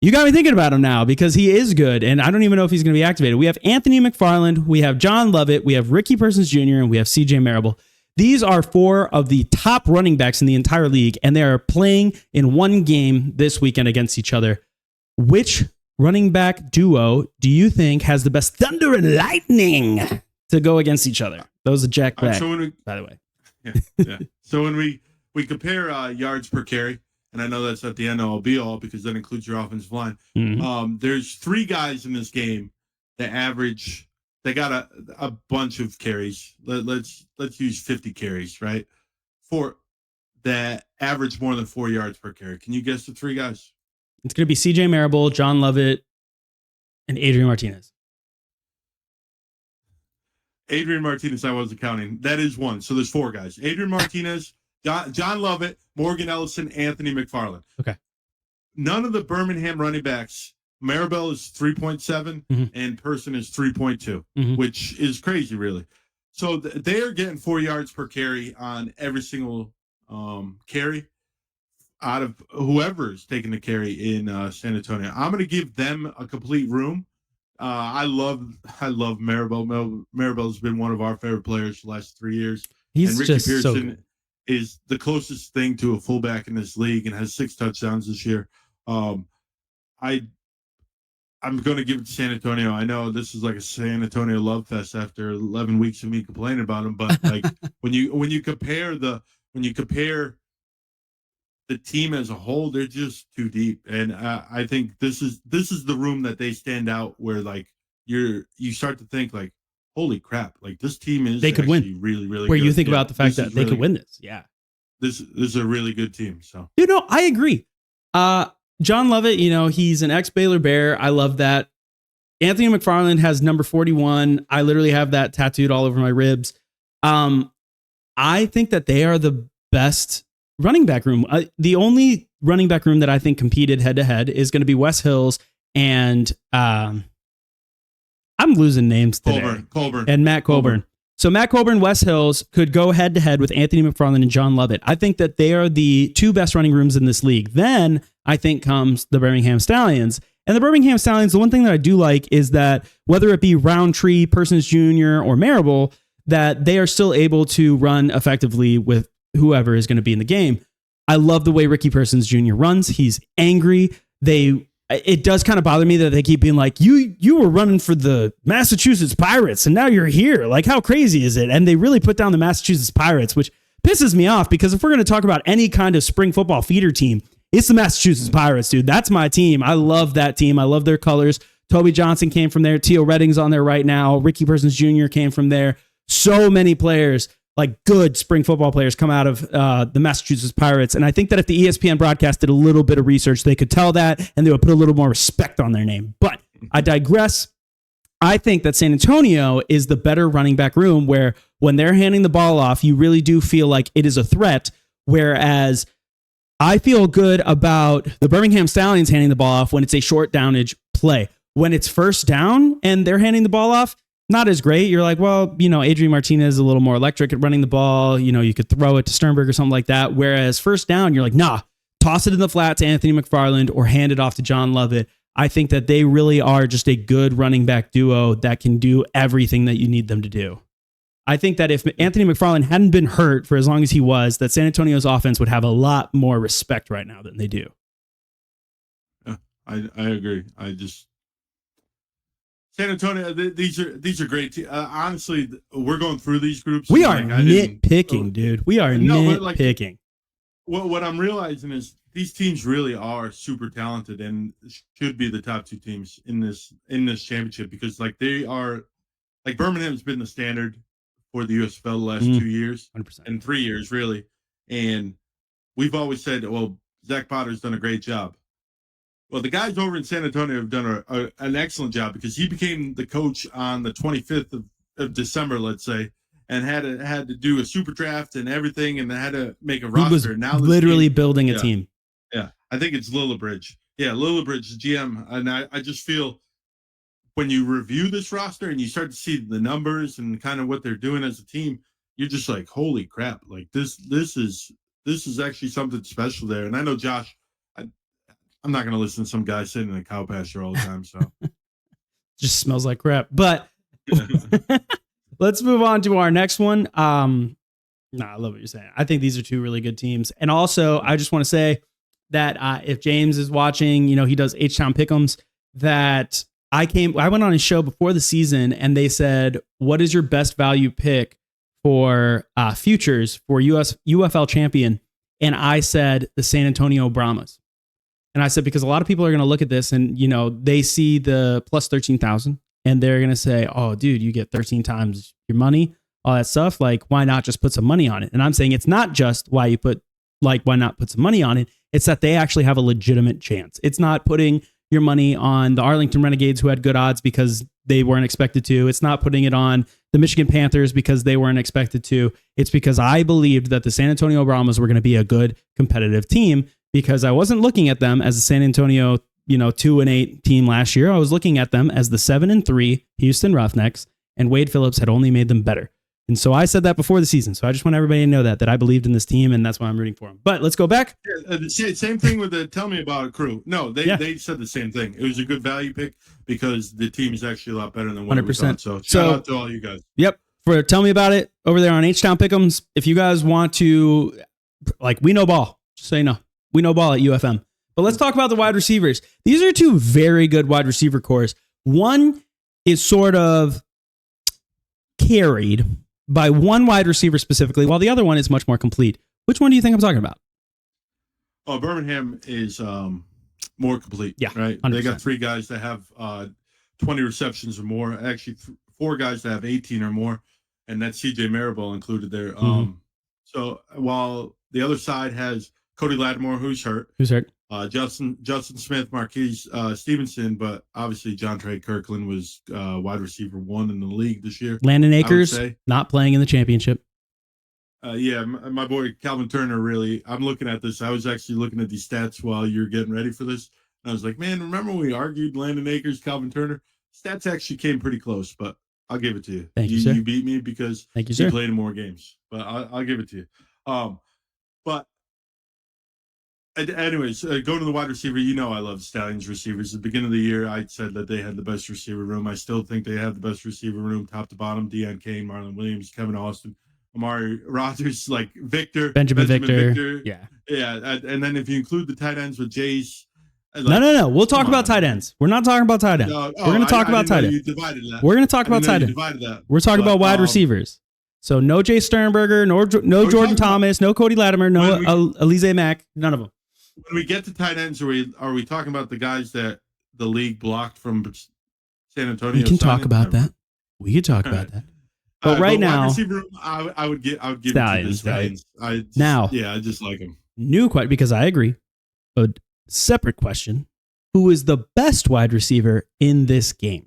you got me thinking about him now, because he is good, and I don't even know if he's going to be activated. We have Anthony McFarland, we have John Lovett, we have Ricky Persons Jr., and we have CJ Marable. These are 4 of the top running backs in the entire league, and they are playing in one game this weekend against each other. Which running back duo do you think has the best thunder and lightning to go against each other? That was a Jack Black, by the way. Yeah. So when we compare yards per carry, and I know that's not the end-all be-all because that includes your offensive line. Mm-hmm. There's 3 guys in this game that average. They got a bunch of carries. Let's use 50 carries, right? For that average more than 4 yards per carry. Can you guess the 3 guys? It's going to be CJ Marable, John Lovett, and Adrian Martinez. Adrian Martinez, I wasn't counting. That is 1. So there's 4 guys. Adrian Martinez, John Lovett, Morgan Ellison, Anthony McFarland. Okay. None of the Birmingham running backs. Maribel is 3.7 and Person is 3.2, which is crazy, really. So they are getting 4 yards per carry on every single carry out of whoever is taking the carry in San Antonio. I'm going to give them a complete room. I love Maribel. Maribel's been one of our favorite players the last 3 years. And Ricky just Pearson is the closest thing to a fullback in this league and has 6 touchdowns this year. I'm going to give it to San Antonio. I know this is like a San Antonio love fest after 11 weeks of me complaining about them, but like when you compare the team as a whole, they're just too deep. And I think this is the room that they stand out, where like you start to think like, holy crap, like this team is, they could win really, really where good. You think about the fact that they could win this. Yeah. This is a really good team. So, I agree. John Lovett, he's an ex-Baylor Bear. I love that. Anthony McFarland has number 41. I literally have that tattooed all over my ribs. I think that they are the best running back room. The only running back room that I think competed head-to-head is going to be Wes Hills and I'm losing names today. Colburn. And Matt Colburn. So Matt Colburn, Wes Hills could go head-to-head with Anthony McFarland and John Lovett. I think that they are the 2 best running rooms in this league. Then I think comes the Birmingham Stallions. And the Birmingham Stallions, the one thing that I do like is that whether it be Roundtree, Persons Jr., or Marable, that they are still able to run effectively with whoever is going to be in the game. I love the way Ricky Persons Jr. runs. He's angry. It does kind of bother me that they keep being like, you were running for the Massachusetts Pirates and now you're here. Like, how crazy is it? And they really put down the Massachusetts Pirates, which pisses me off because if we're going to talk about any kind of spring football feeder team, it's the Massachusetts Pirates, dude. That's my team. I love that team. I love their colors. Toby Johnson came from there. Teo Redding's on there right now. Ricky Persons Jr. came from there. So many players, like good spring football players, come out of the Massachusetts Pirates. And I think that if the ESPN broadcast did a little bit of research, they could tell that and they would put a little more respect on their name. But I digress. I think that San Antonio is the better running back room where when they're handing the ball off, you really do feel like it is a threat. Whereas I feel good about the Birmingham Stallions handing the ball off when it's a short downage play. When it's first down and they're handing the ball off, not as great. You're like, well, Adrian Martinez is a little more electric at running the ball. You could throw it to Sternberg or something like that. Whereas first down, you're like, nah, toss it in the flat to Anthony McFarland or hand it off to John Lovett. I think that they really are just a good running back duo that can do everything that you need them to do. I think that if Anthony McFarland hadn't been hurt for as long as he was, that San Antonio's offense would have a lot more respect right now than they do. Yeah, I agree. San Antonio, these are great. Honestly, we're going through these groups. We are nitpicking, dude. We are nitpicking. What I'm realizing is these teams really are super talented and should be the top two teams in this championship because they are like Birmingham's been the standard for the USFL the last 2 years 100%. and 3 years really, and we've always said, well, Zach Potter's done a great job. Well, the guys over in San Antonio have done an excellent job because he became the coach on the 25th of December, let's say, and had to do a super draft and everything, and had to make a roster. He was literally building a team. Yeah, I think it's Lillibridge. Yeah, Lillibridge, GM, and I just feel when you review this roster and you start to see the numbers and kind of what they're doing as a team, you're just like, holy crap! Like this is actually something special there. And I know Josh. I'm not going to listen to some guy sitting in a cow pasture all the time. So just smells like crap. But let's move on to our next one. I love what you're saying. I think these are two really good teams. And also, I just want to say that if James is watching, he does H-Town Pick'ems, that I went on his show before the season and they said, what is your best value pick for futures for UFL champion? And I said the San Antonio Brahmas. And I said, because a lot of people are going to look at this and, they see the plus 13,000 and they're going to say, oh, dude, you get 13 times your money, all that stuff. Like, why not just put some money on it? And I'm saying it's not just why not put some money on it? It's that they actually have a legitimate chance. It's not putting your money on the Arlington Renegades who had good odds because they weren't expected to. It's not putting it on the Michigan Panthers because they weren't expected to. It's because I believed that the San Antonio Brahmas were going to be a good competitive team. Because I wasn't looking at them as the San Antonio, 2-8 team last year. I was looking at them as the 7-3 Houston Roughnecks, and Wade Phillips had only made them better. And so I said that before the season. So I just want everybody to know that I believed in this team, and that's why I'm rooting for them. But let's go back. Yeah, same thing with the Tell Me About It crew. No, they said the same thing. It was a good value pick because the team is actually a lot better than what 100%. We thought. So shout out to all you guys. Yep. For Tell Me About It over there on H-Town Pick'ems. If you guys want to, we know ball, just so you know. We know ball at UFM. But let's talk about the wide receivers. These are two very good wide receiver cores. One is sort of carried by one wide receiver specifically, while the other one is much more complete. Which one do you think I'm talking about? Oh, Birmingham is more complete. Yeah, right. 100%. They got 3 guys that have 20 to or more. Actually, 4 guys that have 18 or more, and that's CJ Maribel included there. So while the other side has Cody Lattimore, who's hurt. Justin Smith, Marquise Stevenson, but obviously John Trey Kirkland was wide receiver 1 in the league this year. Landon Akers not playing in the championship. My boy Calvin Turner, really, I'm looking at this. I was actually looking at these stats while you're getting ready for this. And I was like, man, remember when we argued Landon Akers, Calvin Turner? Stats actually came pretty close, but I'll give it to you. Thank you, sir. You beat me because Thank you, sir. You played in more games, but I'll give it to you. But anyways, going to the wide receiver, I love Stallions receivers. At the beginning of the year, I said that they had the best receiver room. I still think they have the best receiver room, top to bottom. Deion Kane, Marlon Williams, Kevin Austin, Amari Rogers, Victor. Benjamin Victor. Yeah. And then if you include the tight ends with Jace. No. We'll talk about tight ends. We're not talking about tight ends. We're going to talk about tight ends. You divided that. We're going to talk about tight ends. We're talking about wide receivers. So no Jay Sternberger, no Jordan Thomas, no Cody Latimer, no Alize Mack, none of them. When we get to tight ends, are we talking about the guys that the league blocked from San Antonio? We can talk about that. We can talk about that. But right now, I would give Stallions, it to the Stallions. I just like them. New question, because I agree. A separate question: who is the best wide receiver in this game?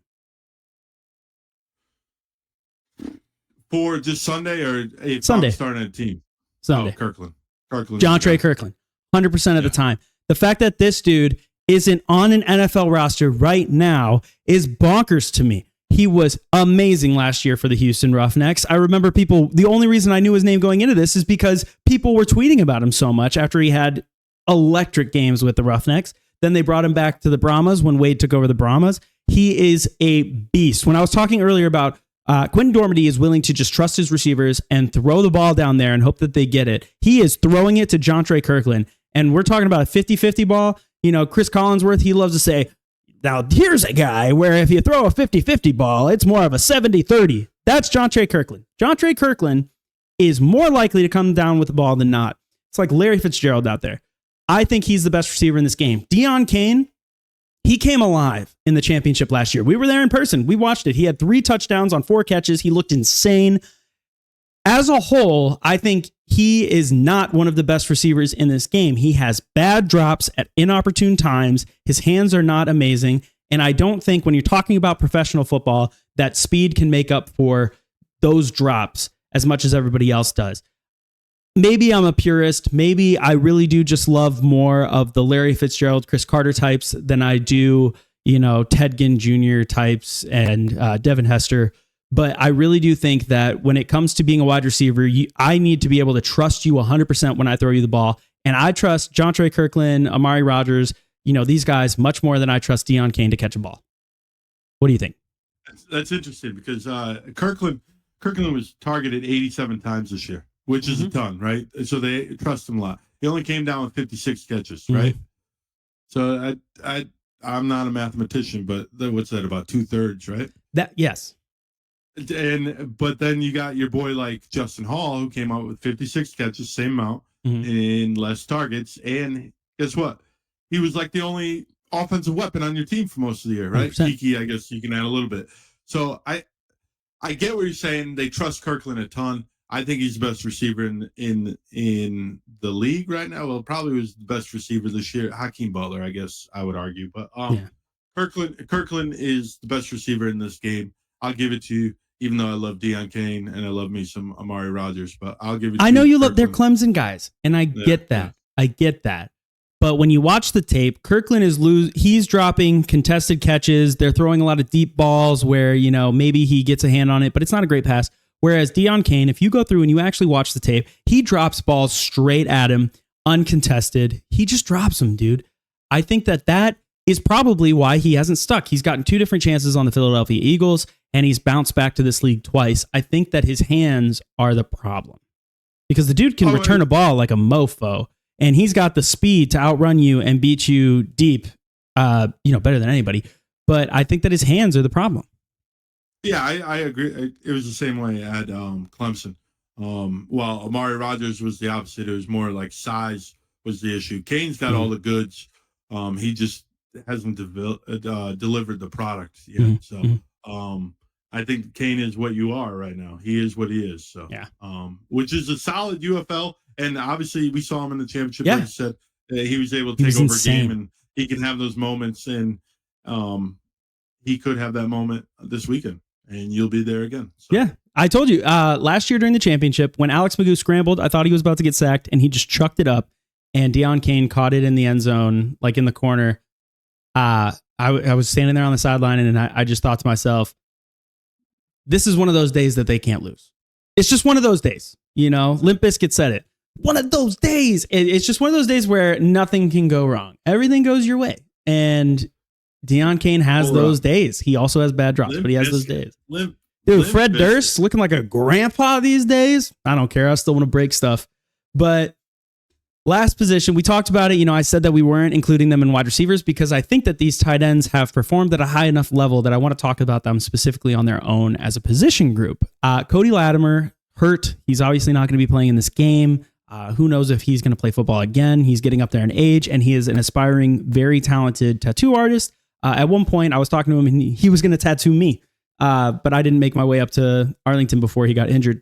For just Sunday or Sunday starting a team? Sunday. Kirkland. Jontre Kirkland, 100% of the time. The fact that this dude isn't on an NFL roster right now is bonkers to me. He was amazing last year for the Houston Roughnecks. I remember the only reason I knew his name going into this is because people were tweeting about him so much after he had electric games with the Roughnecks. Then they brought him back to the Brahmas when Wade took over the Brahmas. He is a beast. When I was talking earlier about Quentin Dormady is willing to just trust his receivers and throw the ball down there and hope that they get it. He is throwing it to Jontre Kirkland. And we're talking about a 50-50 ball. You know, Chris Collinsworth, he loves to say, now here's a guy where if you throw a 50-50 ball, it's more of a 70-30. That's Jontre Kirkland. Jontre Kirkland is more likely to come down with the ball than not. It's like Larry Fitzgerald out there. I think he's the best receiver in this game. Deion Kane, he came alive in the championship last year. We were there in person. We watched it. He had 3 touchdowns on 4 catches. He looked insane. As a whole, I think he is not one of the best receivers in this game. He has bad drops at inopportune times. His hands are not amazing. And I don't think when you're talking about professional football, that speed can make up for those drops as much as everybody else does. Maybe I'm a purist. Maybe I really do just love more of the Larry Fitzgerald, Chris Carter types than I do, Ted Ginn Jr. types and Devin Hester. But I really do think that when it comes to being a wide receiver, I need to be able to trust you 100% when I throw you the ball. And I trust Jontre Kirkland, Amari Rodgers, these guys much more than I trust Deion Kane to catch a ball. What do you think? That's interesting because Kirkland was targeted 87 times this year, which is a ton, right? So they trust him a lot. He only came down with 56 catches, right? So I'm not a mathematician, but what's that, about 2/3, right? Yes. But then you got your boy like Justin Hall, who came out with 56 catches, same amount, and less targets. And guess what? He was like the only offensive weapon on your team for most of the year, right? 100%. Kiki, I guess you can add a little bit. So I get what you're saying. They trust Kirkland a ton. I think he's the best receiver in the league right now. Well, probably was the best receiver this year. Hakeem Butler, I guess I would argue. But Kirkland is the best receiver in this game. I'll give it to you. Even though I love Deion Kane and I love me some Amari Rodgers, but I'll give it to you. I know you love their Clemson guys, and I get that. I get that. But when you watch the tape, Kirkland he's dropping contested catches. They're throwing a lot of deep balls where, maybe he gets a hand on it, but it's not a great pass. Whereas Deion Kane, if you go through and you actually watch the tape, he drops balls straight at him, uncontested. He just drops them, dude. I think that is probably why he hasn't stuck. He's gotten 2 different chances on the Philadelphia Eagles, and he's bounced back to this league twice. I think that his hands are the problem because the dude can return a ball like a mofo, and he's got the speed to outrun you and beat you deep, better than anybody. But I think that his hands are the problem. Yeah, I agree. It was the same way at Clemson. While Amari Rodgers was the opposite. It was more like size was the issue. Kane's got all the goods. He just hasn't delivered the product yet. So I think Kane is what you are right now. He is what he is. So which is a solid UFL. And obviously we saw him in the championship. Like you said, he was able to take over a game, and he can have those moments. And he could have that moment this weekend, and you'll be there again. So. Yeah. I told you last year during the championship, when Alex Magoo scrambled, I thought he was about to get sacked, and he just chucked it up, and Deion Kane caught it in the end zone, like in the corner. I was standing there on the sideline, and I just thought to myself, this is one of those days that they can't lose. It's just one of those days, Limp Bizkit said it. One of those days. It's just one of those days where nothing can go wrong. Everything goes your way. And Deion Kane has those days. He also has bad drops, but he has those days. Fred Durst looking like a grandpa these days. I don't care. I still want to break stuff. But last position, we talked about it. I said that we weren't including them in wide receivers because I think that these tight ends have performed at a high enough level that I want to talk about them specifically on their own as a position group. Cody Latimer hurt. He's obviously not going to be playing in this game. Who knows if he's going to play football again? He's getting up there in age, and he is an aspiring, very talented tattoo artist. At one point, I was talking to him, and he was going to tattoo me, but I didn't make my way up to Arlington before he got injured.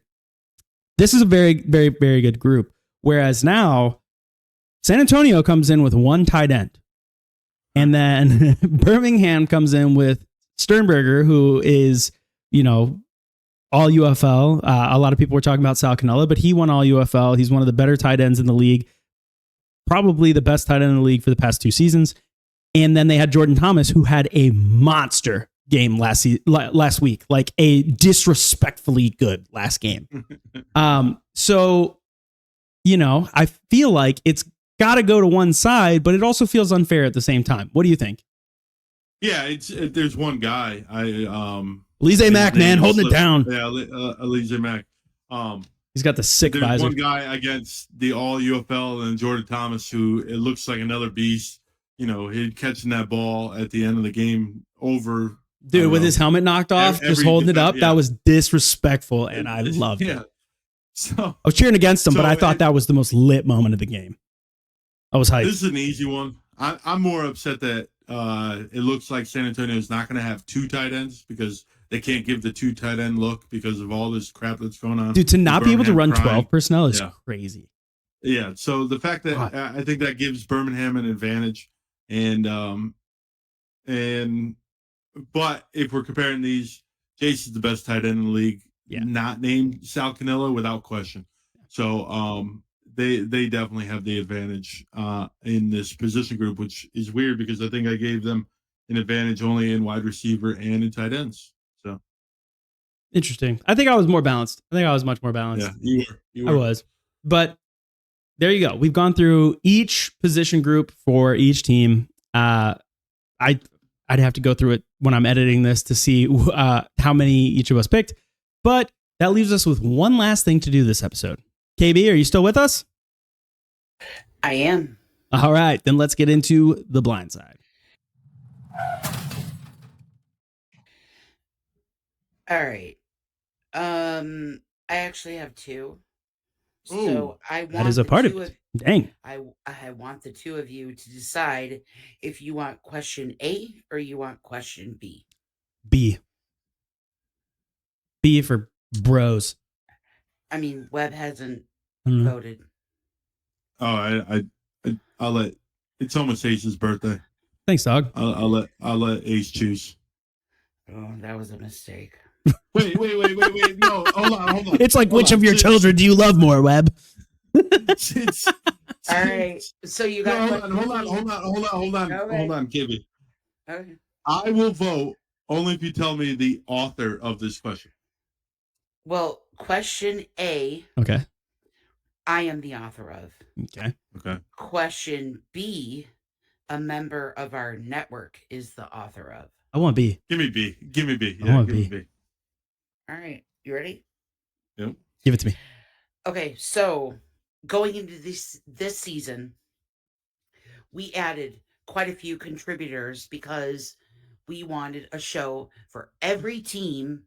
This is a very, very, very good group. Whereas now, San Antonio comes in with one tight end. And then Birmingham comes in with Sternberger, who is, all UFL. A lot of people were talking about Sal Cannella, but he won all UFL. He's one of the better tight ends in the league. Probably the best tight end in the league for the past 2 seasons. And then they had Jordan Thomas, who had a monster game last week, like a disrespectfully good last game. So, I feel like it's got to go to one side, but it also feels unfair at the same time. What do you think? Yeah, there's one guy. Alize Mack, man, holding it down. Yeah, Alize Mack. He's got the sick there's visor. One guy against the all UFL and Jordan Thomas, who it looks like another beast. He'd catching that ball at the end of the game over. Dude, with his helmet knocked off, just holding it up. Yeah. That was disrespectful, and I loved it. So I was cheering against him, but I thought that was the most lit moment of the game. I was hyped. This is an easy one. I'm more upset that it looks like San Antonio is not going to have 2 tight ends because they can't give the 2 tight end look because of all this crap that's going on. Dude, to not be able to run 12 personnel is crazy. Yeah, so the fact that I think that gives Birmingham an advantage, but if we're comparing these, Jason's the best tight end in the league, not named Sal Cannella without question. So they definitely have the advantage in this position group, which is weird because I think I gave them an advantage only in wide receiver and in tight ends. So interesting. I think I was more balanced. I think I was much more balanced. Yeah, you were. I was. But there you go. We've gone through each position group for each team. I'd have to go through it when I'm editing this to see how many each of us picked. But that leaves us with one last thing to do this episode. KB, are you still with us? I am. All right, then let's get into the blind side. All right. I actually have 2. So I want that is a part of it. Dang. I want the 2 of you to decide if you want question A or you want question B. B. B for bros. I mean, Webb hasn't voted. Oh, I'll let. It's almost Ace's birthday. Thanks, dog. I'll let Ace choose. Oh, that was a mistake. Wait. No, hold on. It's like, which of your children do you love more, Webb? All right. So you got. Hold on, KB. Okay. I will vote only if you tell me the author of this question. Well, question A. Okay. I am the author of. Okay. Question B. A member of our network is the author of. I want B. Give me B. Yeah, I want B. All right. You ready? Yep. Give it to me. Okay. So going into this season, we added quite a few contributors because we wanted a show for every team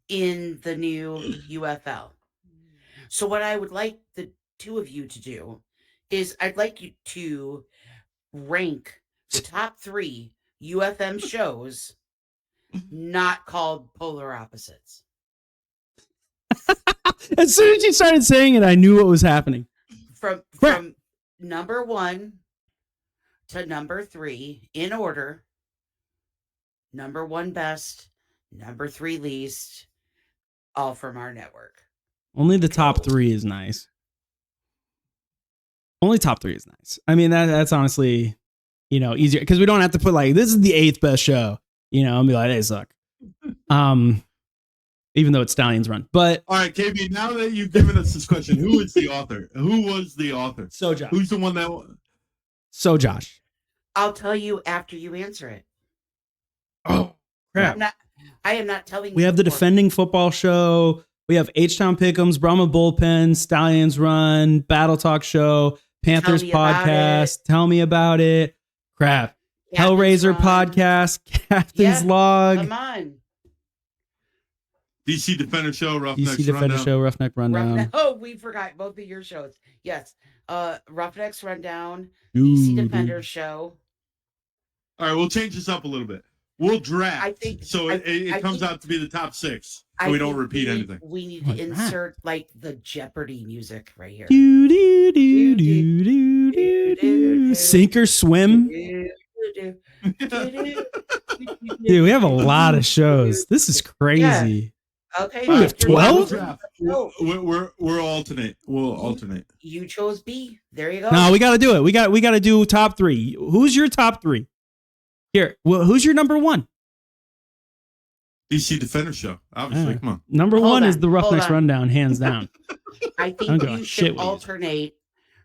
in the new UFL. So what I would like the 2 of you to do is I'd like you to rank the top 3 UFM shows not called Polar Opposites. As soon as you started saying it, I knew what was happening. From number 1 to number 3 in order. Number 1 best, number 3 least, all from our network. Only the top 3 is nice. Only top 3 is nice. I mean, that's honestly, easier because we don't have to put like, this is the 8th best show, and be like, they suck. Even though it's Stallions run. But all right, KB, now that you've given us this question, who is the author? Who was the author? So Josh. Who's the one that? So Josh. I'll tell you after you answer it. Oh, crap. I am not telling you. We have the defending football show. We have H-Town Pick'ems, Brahma Bullpen, Stallions Run, Battle Talk Show, Panthers Podcast. Tell me about it. Crap. Hellraiser Podcast, Captain's Log. Come on. DC Defender Show, Roughnecks DC Defender Rundown. Show, Roughneck Rundown. Oh, we forgot both of your shows. Yes. Roughnecks Rundown, DC Defender Show. All right, we'll change this up a little bit. We'll draft. I think it comes out to be the top 6. So we don't repeat anything. We need to insert like the Jeopardy music right here. Sink or swim. Dude, we have a lot of shows. This is crazy. Yeah. Okay. We have 12? We're alternate. We'll alternate. You chose B. There you go. No, we got to do it. We got to do top 3. Who's your top 3? Here, well, who's your number 1? DC Defender Show. Obviously, come on. Number 1 is the Roughnecks Rundown, hands down. I think you should alternate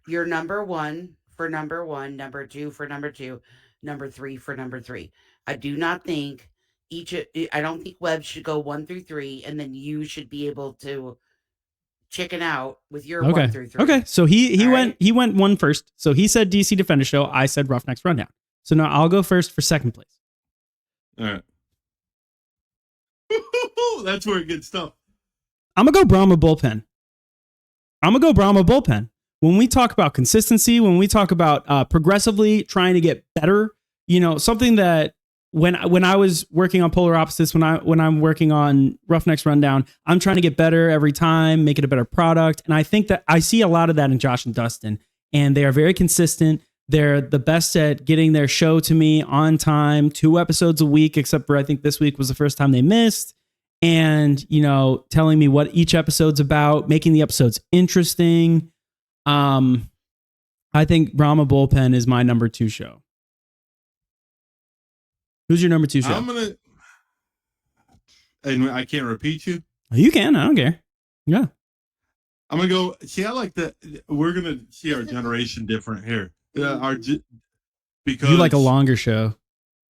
your number 1 for number 1, number 2 for number 2, number 3 for number 3. I do not think I don't think Webb should go 1 through 3, and then you should be able to chicken out with your 1 through 3. Okay, so he went 1 first. So he said DC Defender Show. I said Roughnecks Rundown. So now I'll go first for second place. All right. That's where it gets tough. I'm going to go Brahma Bullpen. When we talk about consistency, when we talk about progressively trying to get better, something that when I was working on Polar Opposites, when I'm working on Roughnecks Rundown, I'm trying to get better every time, make it a better product. And I think that I see a lot of that in Josh and Dustin, and they are very consistent. They're the best at getting their show to me on time, 2 episodes a week, except for I think this week was the first time they missed. And, telling me what each episode's about, making the episodes interesting. I think Brahma Bullpen is my number 2 show. Who's your number 2 show? And I can't repeat you. You can. I don't care. Yeah. I'm going to go. See, I like that. We're going to see our generation different here. Because you like a longer show.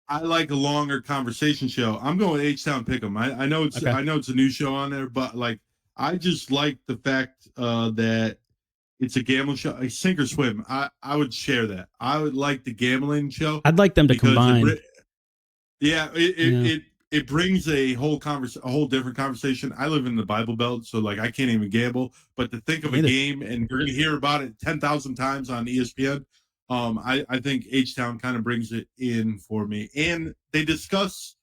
I like a longer conversation show. I'm going H-Town Pick'em. I know it's a new show on there, but like I just like the fact that it's a gambling show. Like Sink or Swim. I would share that. I would like the gambling show. I'd like them to combine. It brings a whole different conversation. I live in the Bible Belt, so like I can't even gamble. But to think of a game and you're going to hear about it 10,000 times on ESPN. I think H-Town kind of brings it in for me, and they discuss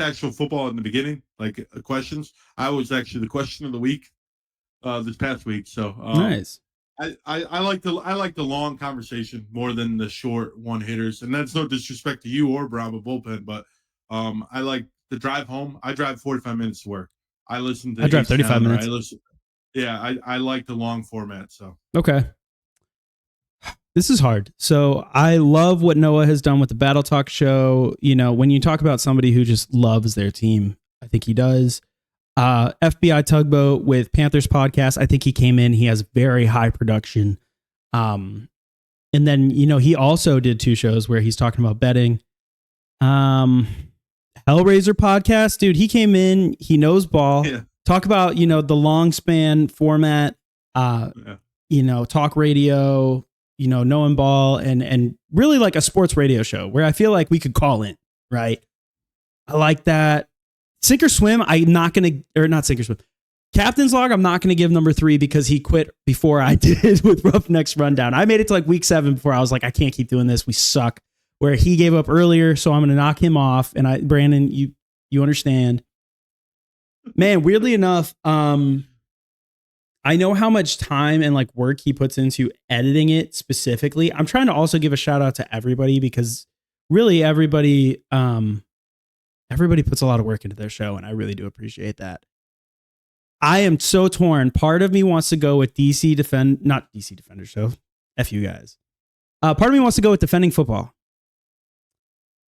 actual football in the beginning, like questions. I was actually the question of the week this past week, so nice. I like the long conversation more than the short one hitters, and that's no disrespect to you or Brahma Bullpen, but I like the drive home. I drive 45 minutes to work. I drive 35 minutes. I like the long format. So okay. This is hard. So I love what Noah has done with the Battle Talk show. When you talk about somebody who just loves their team, I think he does. FBI Tugboat with Panthers podcast. I think he came in. He has very high production. And then, he also did 2 shows where he's talking about betting. Hellraiser podcast, dude, he came in. He knows ball. Yeah. Talk about, the long span format, talk radio, knowing ball and really like a sports radio show where I feel like we could call in, right? I like that. Sink or Swim, not Sink or Swim. Captain's Log, I'm not going to give number 3 because he quit before I did with Roughnecks Rundown. I made it to like week 7 before I was like, I can't keep doing this. We suck. Where he gave up earlier, so I'm going to knock him off. And Brandon, you understand. Man, weirdly enough, I know how much time and like work he puts into editing it specifically. I'm trying to also give a shout out to everybody because really everybody puts a lot of work into their show, and I really do appreciate that. I am so torn. Part of me wants to go with not DC Defender Show. F you guys. Part of me wants to go with Defending Football.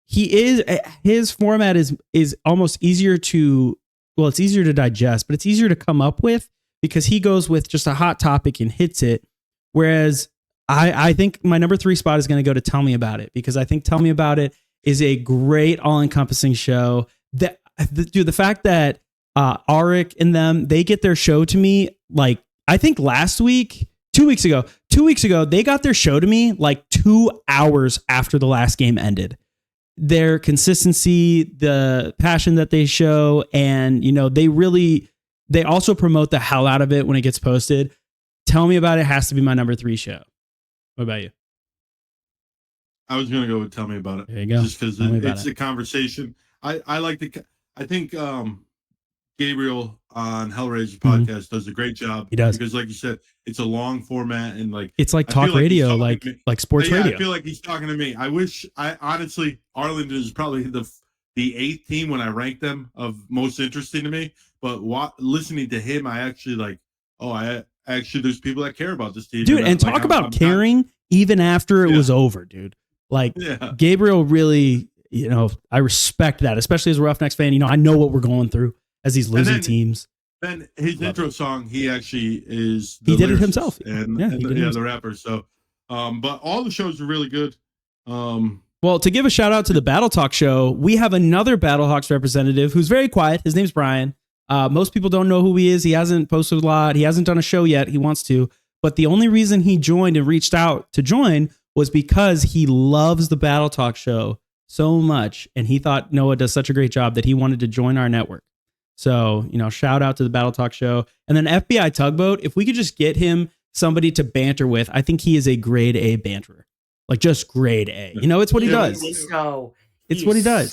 His format is almost easier to, it's easier to digest, but it's easier to come up with because he goes with just a hot topic and hits it. Whereas I think my number 3 spot is going to go to Tell Me About It because I think Tell Me About It is a great all-encompassing show. The fact that Arik and them, they get their show to me like I think 2 weeks ago, they got their show to me like 2 hours after the last game ended. their consistency, the passion that they show, and they also promote the hell out of it when it gets posted. Tell Me About It has to be my number 3 show. What about you? I was gonna go with Tell Me About It. There you go. Just because it's a conversation. I think Gabriel on Hellraiser podcast does a great job. He does, because like you said, it's a long format and like it's like talk radio, like sports radio. I feel like he's talking to me. I honestly, Arlington is probably the 8th team when I rank them of most interesting to me. But listening to him, I actually like. There's people that care about this team, dude. And talk about caring even after it was over, dude. Like Gabriel really, I respect that, especially as a Roughnecks fan. I know what we're going through as these losing teams. Then his intro song, he actually is. He did it himself, and the rapper. So, but all the shows are really good. Well, to give a shout out to the Battle Talk show, we have another Battlehawks representative who's very quiet. His name's Brian. Most people don't know who he is. He hasn't posted a lot. He hasn't done a show yet. He wants to. But the only reason he joined and reached out to join was because he loves the Battle Talk show so much. And he thought Noah does such a great job that he wanted to join our network. So, shout out to the Battle Talk show. And then FBI Tugboat, if we could just get him somebody to banter with, I think he is a grade A banterer. Like just grade A. It's what he does. It's what he does.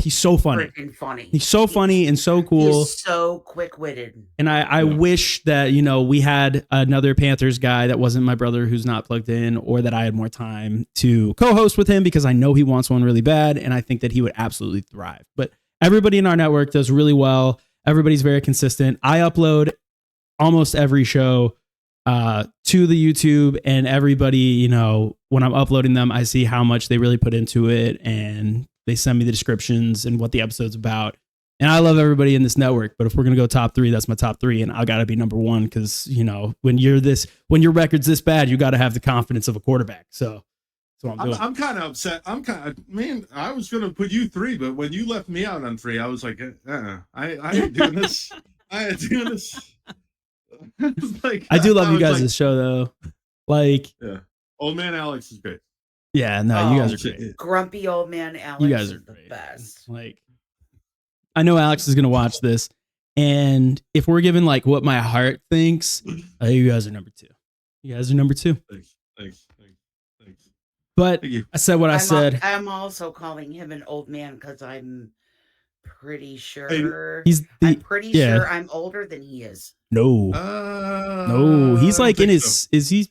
He's so funny. Funny. He's so funny and so cool. He's so quick-witted. And I wish that, we had another Panthers guy that wasn't my brother who's not plugged in, or that I had more time to co-host with him, because I know he wants one really bad. And I think that he would absolutely thrive. But everybody in our network does really well. Everybody's very consistent. I upload almost every show to the YouTube, and everybody, when I'm uploading them, I see how much they really put into it, and they send me the descriptions and what the episode's about. And I love everybody in this network, but if we're going to go top 3, that's my top 3. And I got to be number 1. Cause when your record's this bad, you got to have the confidence of a quarterback. So that's what I'm doing. I'm kind of upset. I was going to put you 3, but when you left me out on 3, I was like, I ain't doing this. I ain't doing this. I do love you guys' show though. Old Man Alex is great. Yeah, no, you guys are great. Grumpy old man Alex. You guys are the great. best. I know Alex is gonna watch this, and if we're given what my heart thinks, you guys are number 2. You guys are number 2. Thanks. But I said what I said. I'm also calling him an old man because I'm pretty sure sure I'm older than he is. No, he's in his. Is he?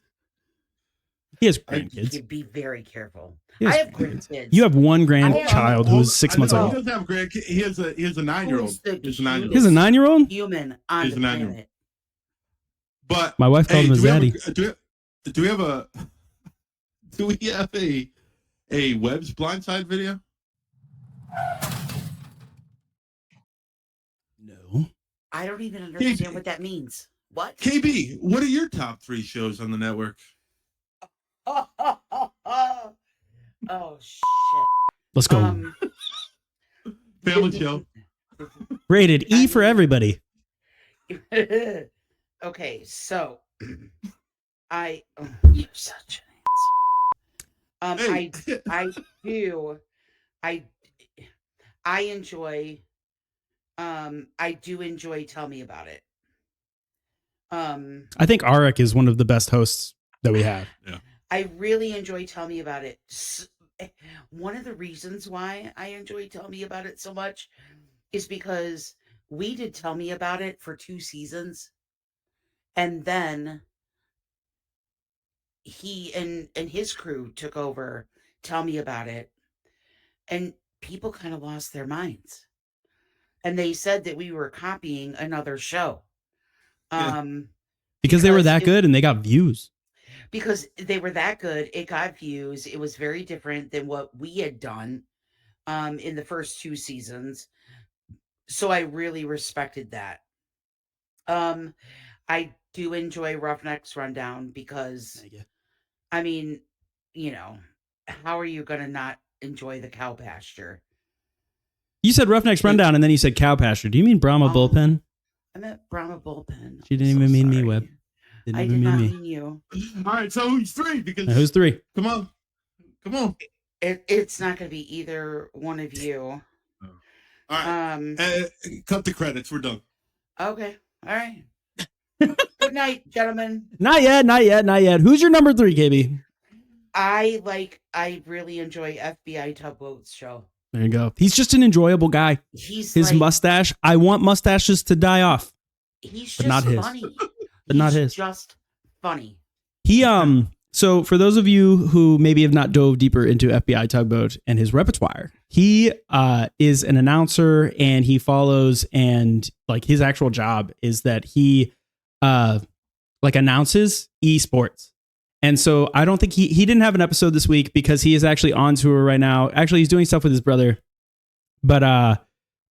He has grandkids. You be very careful. I have grandkids. You have one grandchild who's 6 months old. He doesn't have grandkids. He has a 9-year-old. He's a 9-year-old. He's a 9-year-old? Human on the planet. But my wife called him his daddy. Do we have a Webb's Blindside video? No. I don't even understand what that means. What? KB, what are your top 3 shows on the network? Oh shit. Let's go. Family show. Rated E for everybody. Okay, so you're such an asshole. I do enjoy Tell Me About It. I think Arik is one of the best hosts that we have. Yeah. I really enjoy Tell Me About It. One of the reasons why I enjoy Tell Me About It so much is because we did Tell Me About It for 2 seasons. And then he and his crew took over Tell Me About It. And people kind of lost their minds. And they said that we were copying another show. Because they were that good and they got views. Because they were that good, it got views. It was very different than what we had done in the first 2 seasons. So I really respected that. I do enjoy Roughnecks Rundown because, I mean, how are you going to not enjoy the cow pasture? You said Roughnecks Rundown and then you said cow pasture. Do you mean Brahma Bullpen? I meant Brahma Bullpen. She didn't even mean me, Webb. I did not mean you. All right, so who's 3? Because who's 3? Come on. It's not going to be either one of you. All right. Cut the credits. We're done. Okay. All right. Good night, gentlemen. Not yet. Who's your number 3, KB? I really enjoy FBI Tugboat's show. There you go. He's just an enjoyable guy. His mustache. I want mustaches to die off. He's but just not his. funny. But not his. Just funny. He So for those of you who maybe have not dove deeper into FBI Tugboat and his repertoire, he is an announcer, and he follows, and like his actual job is that he like announces esports. And so I don't think he didn't have an episode this week because he is actually on tour right now. Actually, he's doing stuff with his brother, but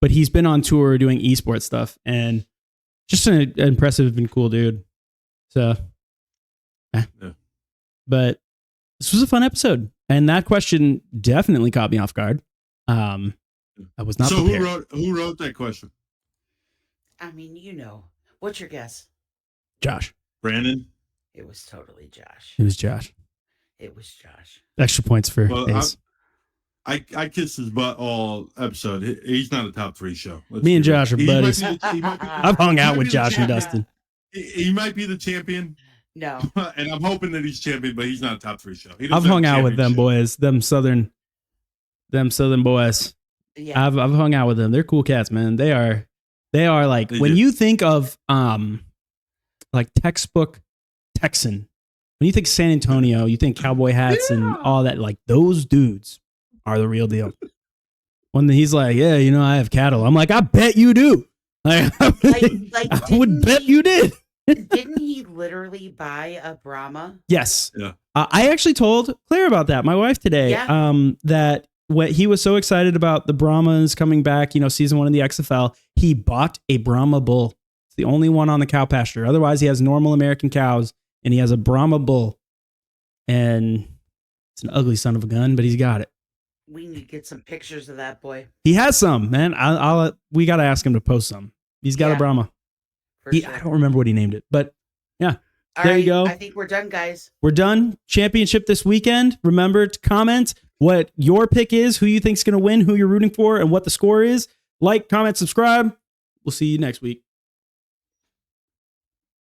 he's been on tour doing esports stuff, and just an impressive and cool dude. So, yeah. But this was a fun episode, and that question definitely caught me off guard. I was not prepared. Who wrote that question? I mean, what's your guess? Josh. Brandon. It was totally Josh. It was Josh. Extra points for Ace. I kissed his butt all episode. He's not a top 3 show. Me and Josh are buddies. I've hung out with Josh and Dustin. He might be the champion. No. And I'm hoping that he's champion, but he's not a top 3 show. I've hung out with them boys, them southern boys. Yeah. I've hung out with them. They're cool cats, man. They are like, when you think of like textbook Texan, when you think San Antonio, you think cowboy hats and all that, like those dudes are the real deal. When he's like, yeah, I have cattle. I'm like, I bet you do. Like I would bet you did. Didn't he literally buy a Brahma? Yes. Yeah. I actually told Claire about that, my wife today, that when he was so excited about the Brahmas coming back, season 1 in the XFL, he bought a Brahma bull. It's the only one on the cow pasture. Otherwise, he has normal American cows, and he has a Brahma bull. And it's an ugly son of a gun, but he's got it. We need to get some pictures of that boy. He has some, man. We got to ask him to post some. He's got a Brahma. Sure. I don't remember what he named it, but yeah. All there right, you go. I think we're done, guys. We're done. Championship this weekend. Remember to comment what your pick is, who you think's going to win, who you're rooting for, and what the score is. Like, comment, subscribe. We'll see you next week.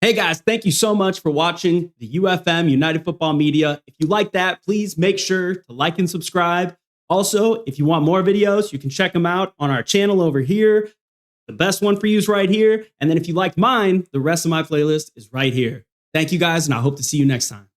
Hey guys, thank you so much for watching the UFM United Football Media. If you like that, please make sure to like and subscribe. Also, if you want more videos, you can check them out on our channel over here. The best one for you is right here. And then if you liked mine, the rest of my playlist is right here. Thank you guys, and I hope to see you next time.